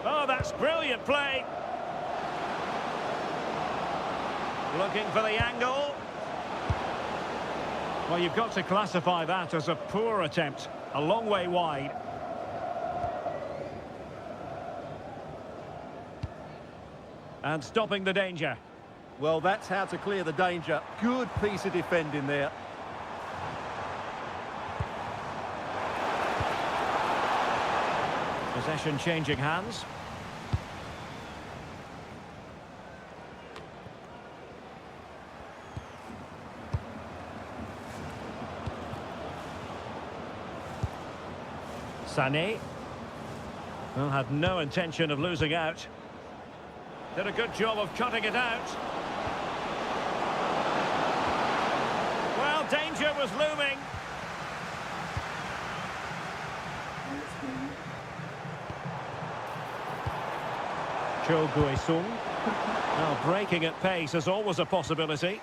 Oh, that's brilliant play. Looking for the angle. Well, you've got to classify that as a poor attempt. A long way wide. And stopping the danger. Well, that's how to clear the danger. Good piece of defending there. Possession changing hands. Sané. Well, had no intention of losing out. Did a good job of cutting it out. Well, danger was looming. Cho Guesung. Now, breaking at pace is always a possibility.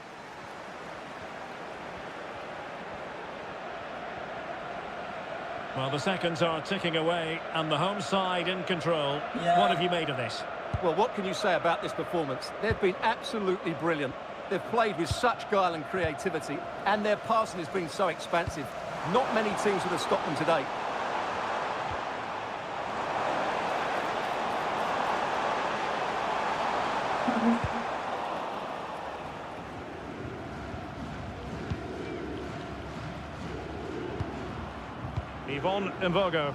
Well, the seconds are ticking away, and the home side in control. Yeah. What have you made of this? Well, what can you say about this performance? They've been absolutely brilliant. They've played with such guile and creativity, and their passing has been so expansive. Not many teams would have stopped them today. Yvonne Mvogo.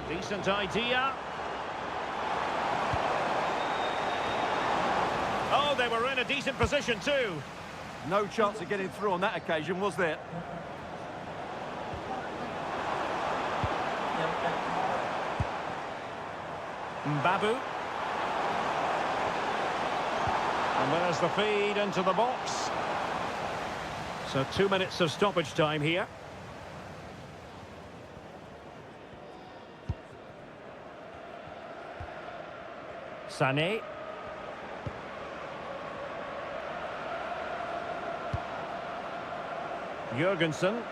Decent idea. Oh, they were in a decent position too. No chance of getting through on that occasion, was there? Mbabu. And there's the feed into the box. So 2 minutes of stoppage time here. Sané. Jurgensen.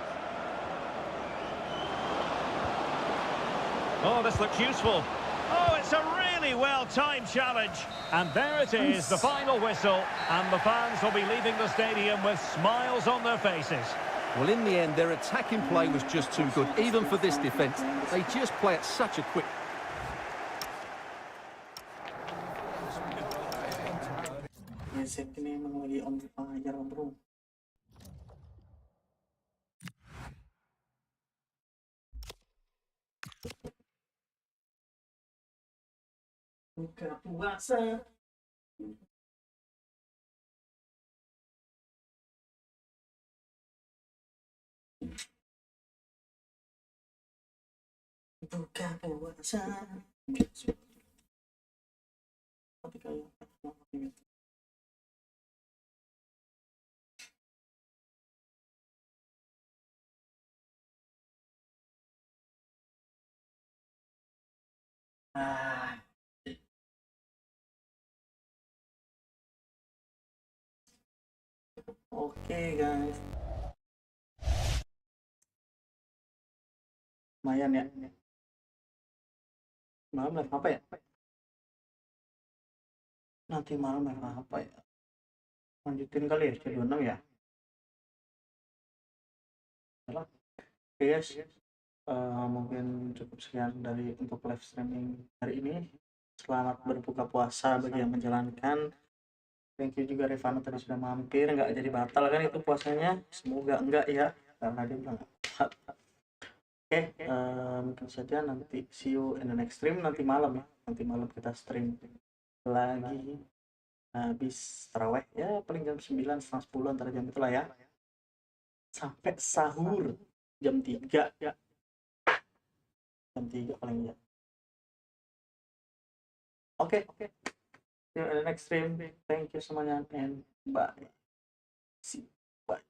Oh, this looks useful. Oh, it's a really well-timed challenge. And there it is, the final whistle. And the fans will be leaving the stadium with smiles on their faces. Well, in the end, their attacking play was just too good, even for this defence. They just play at such a quick... Set ini emang lagi on fire, bro. Buka puasa. Buka puasa. Tapi kayak Oke guys, lumayan ya. Malam live apa ya? Nanti malam live apa ya? Lanjutin kali ya, C26 ya. Oke guys, mungkin cukup sekian dari untuk live streaming hari ini. Selamat berbuka puasa bagi yang menjalankan. Thank you juga Revano tadi sudah mampir, nggak jadi batal kan itu puasanya? Semoga enggak ya, karena dia bilang nggak batal. Oke, mungkin saja nanti see you in the next stream nanti malam ya. Nanti malam kita stream lagi habis taraweh ya, paling jam 9, setengah 10 antara jam itulah ya. Sampai sahur jam 3 ya. Jam 3 paling ya. Oke. See you in the next stream. Thank you semuanya and bye. See you. Bye.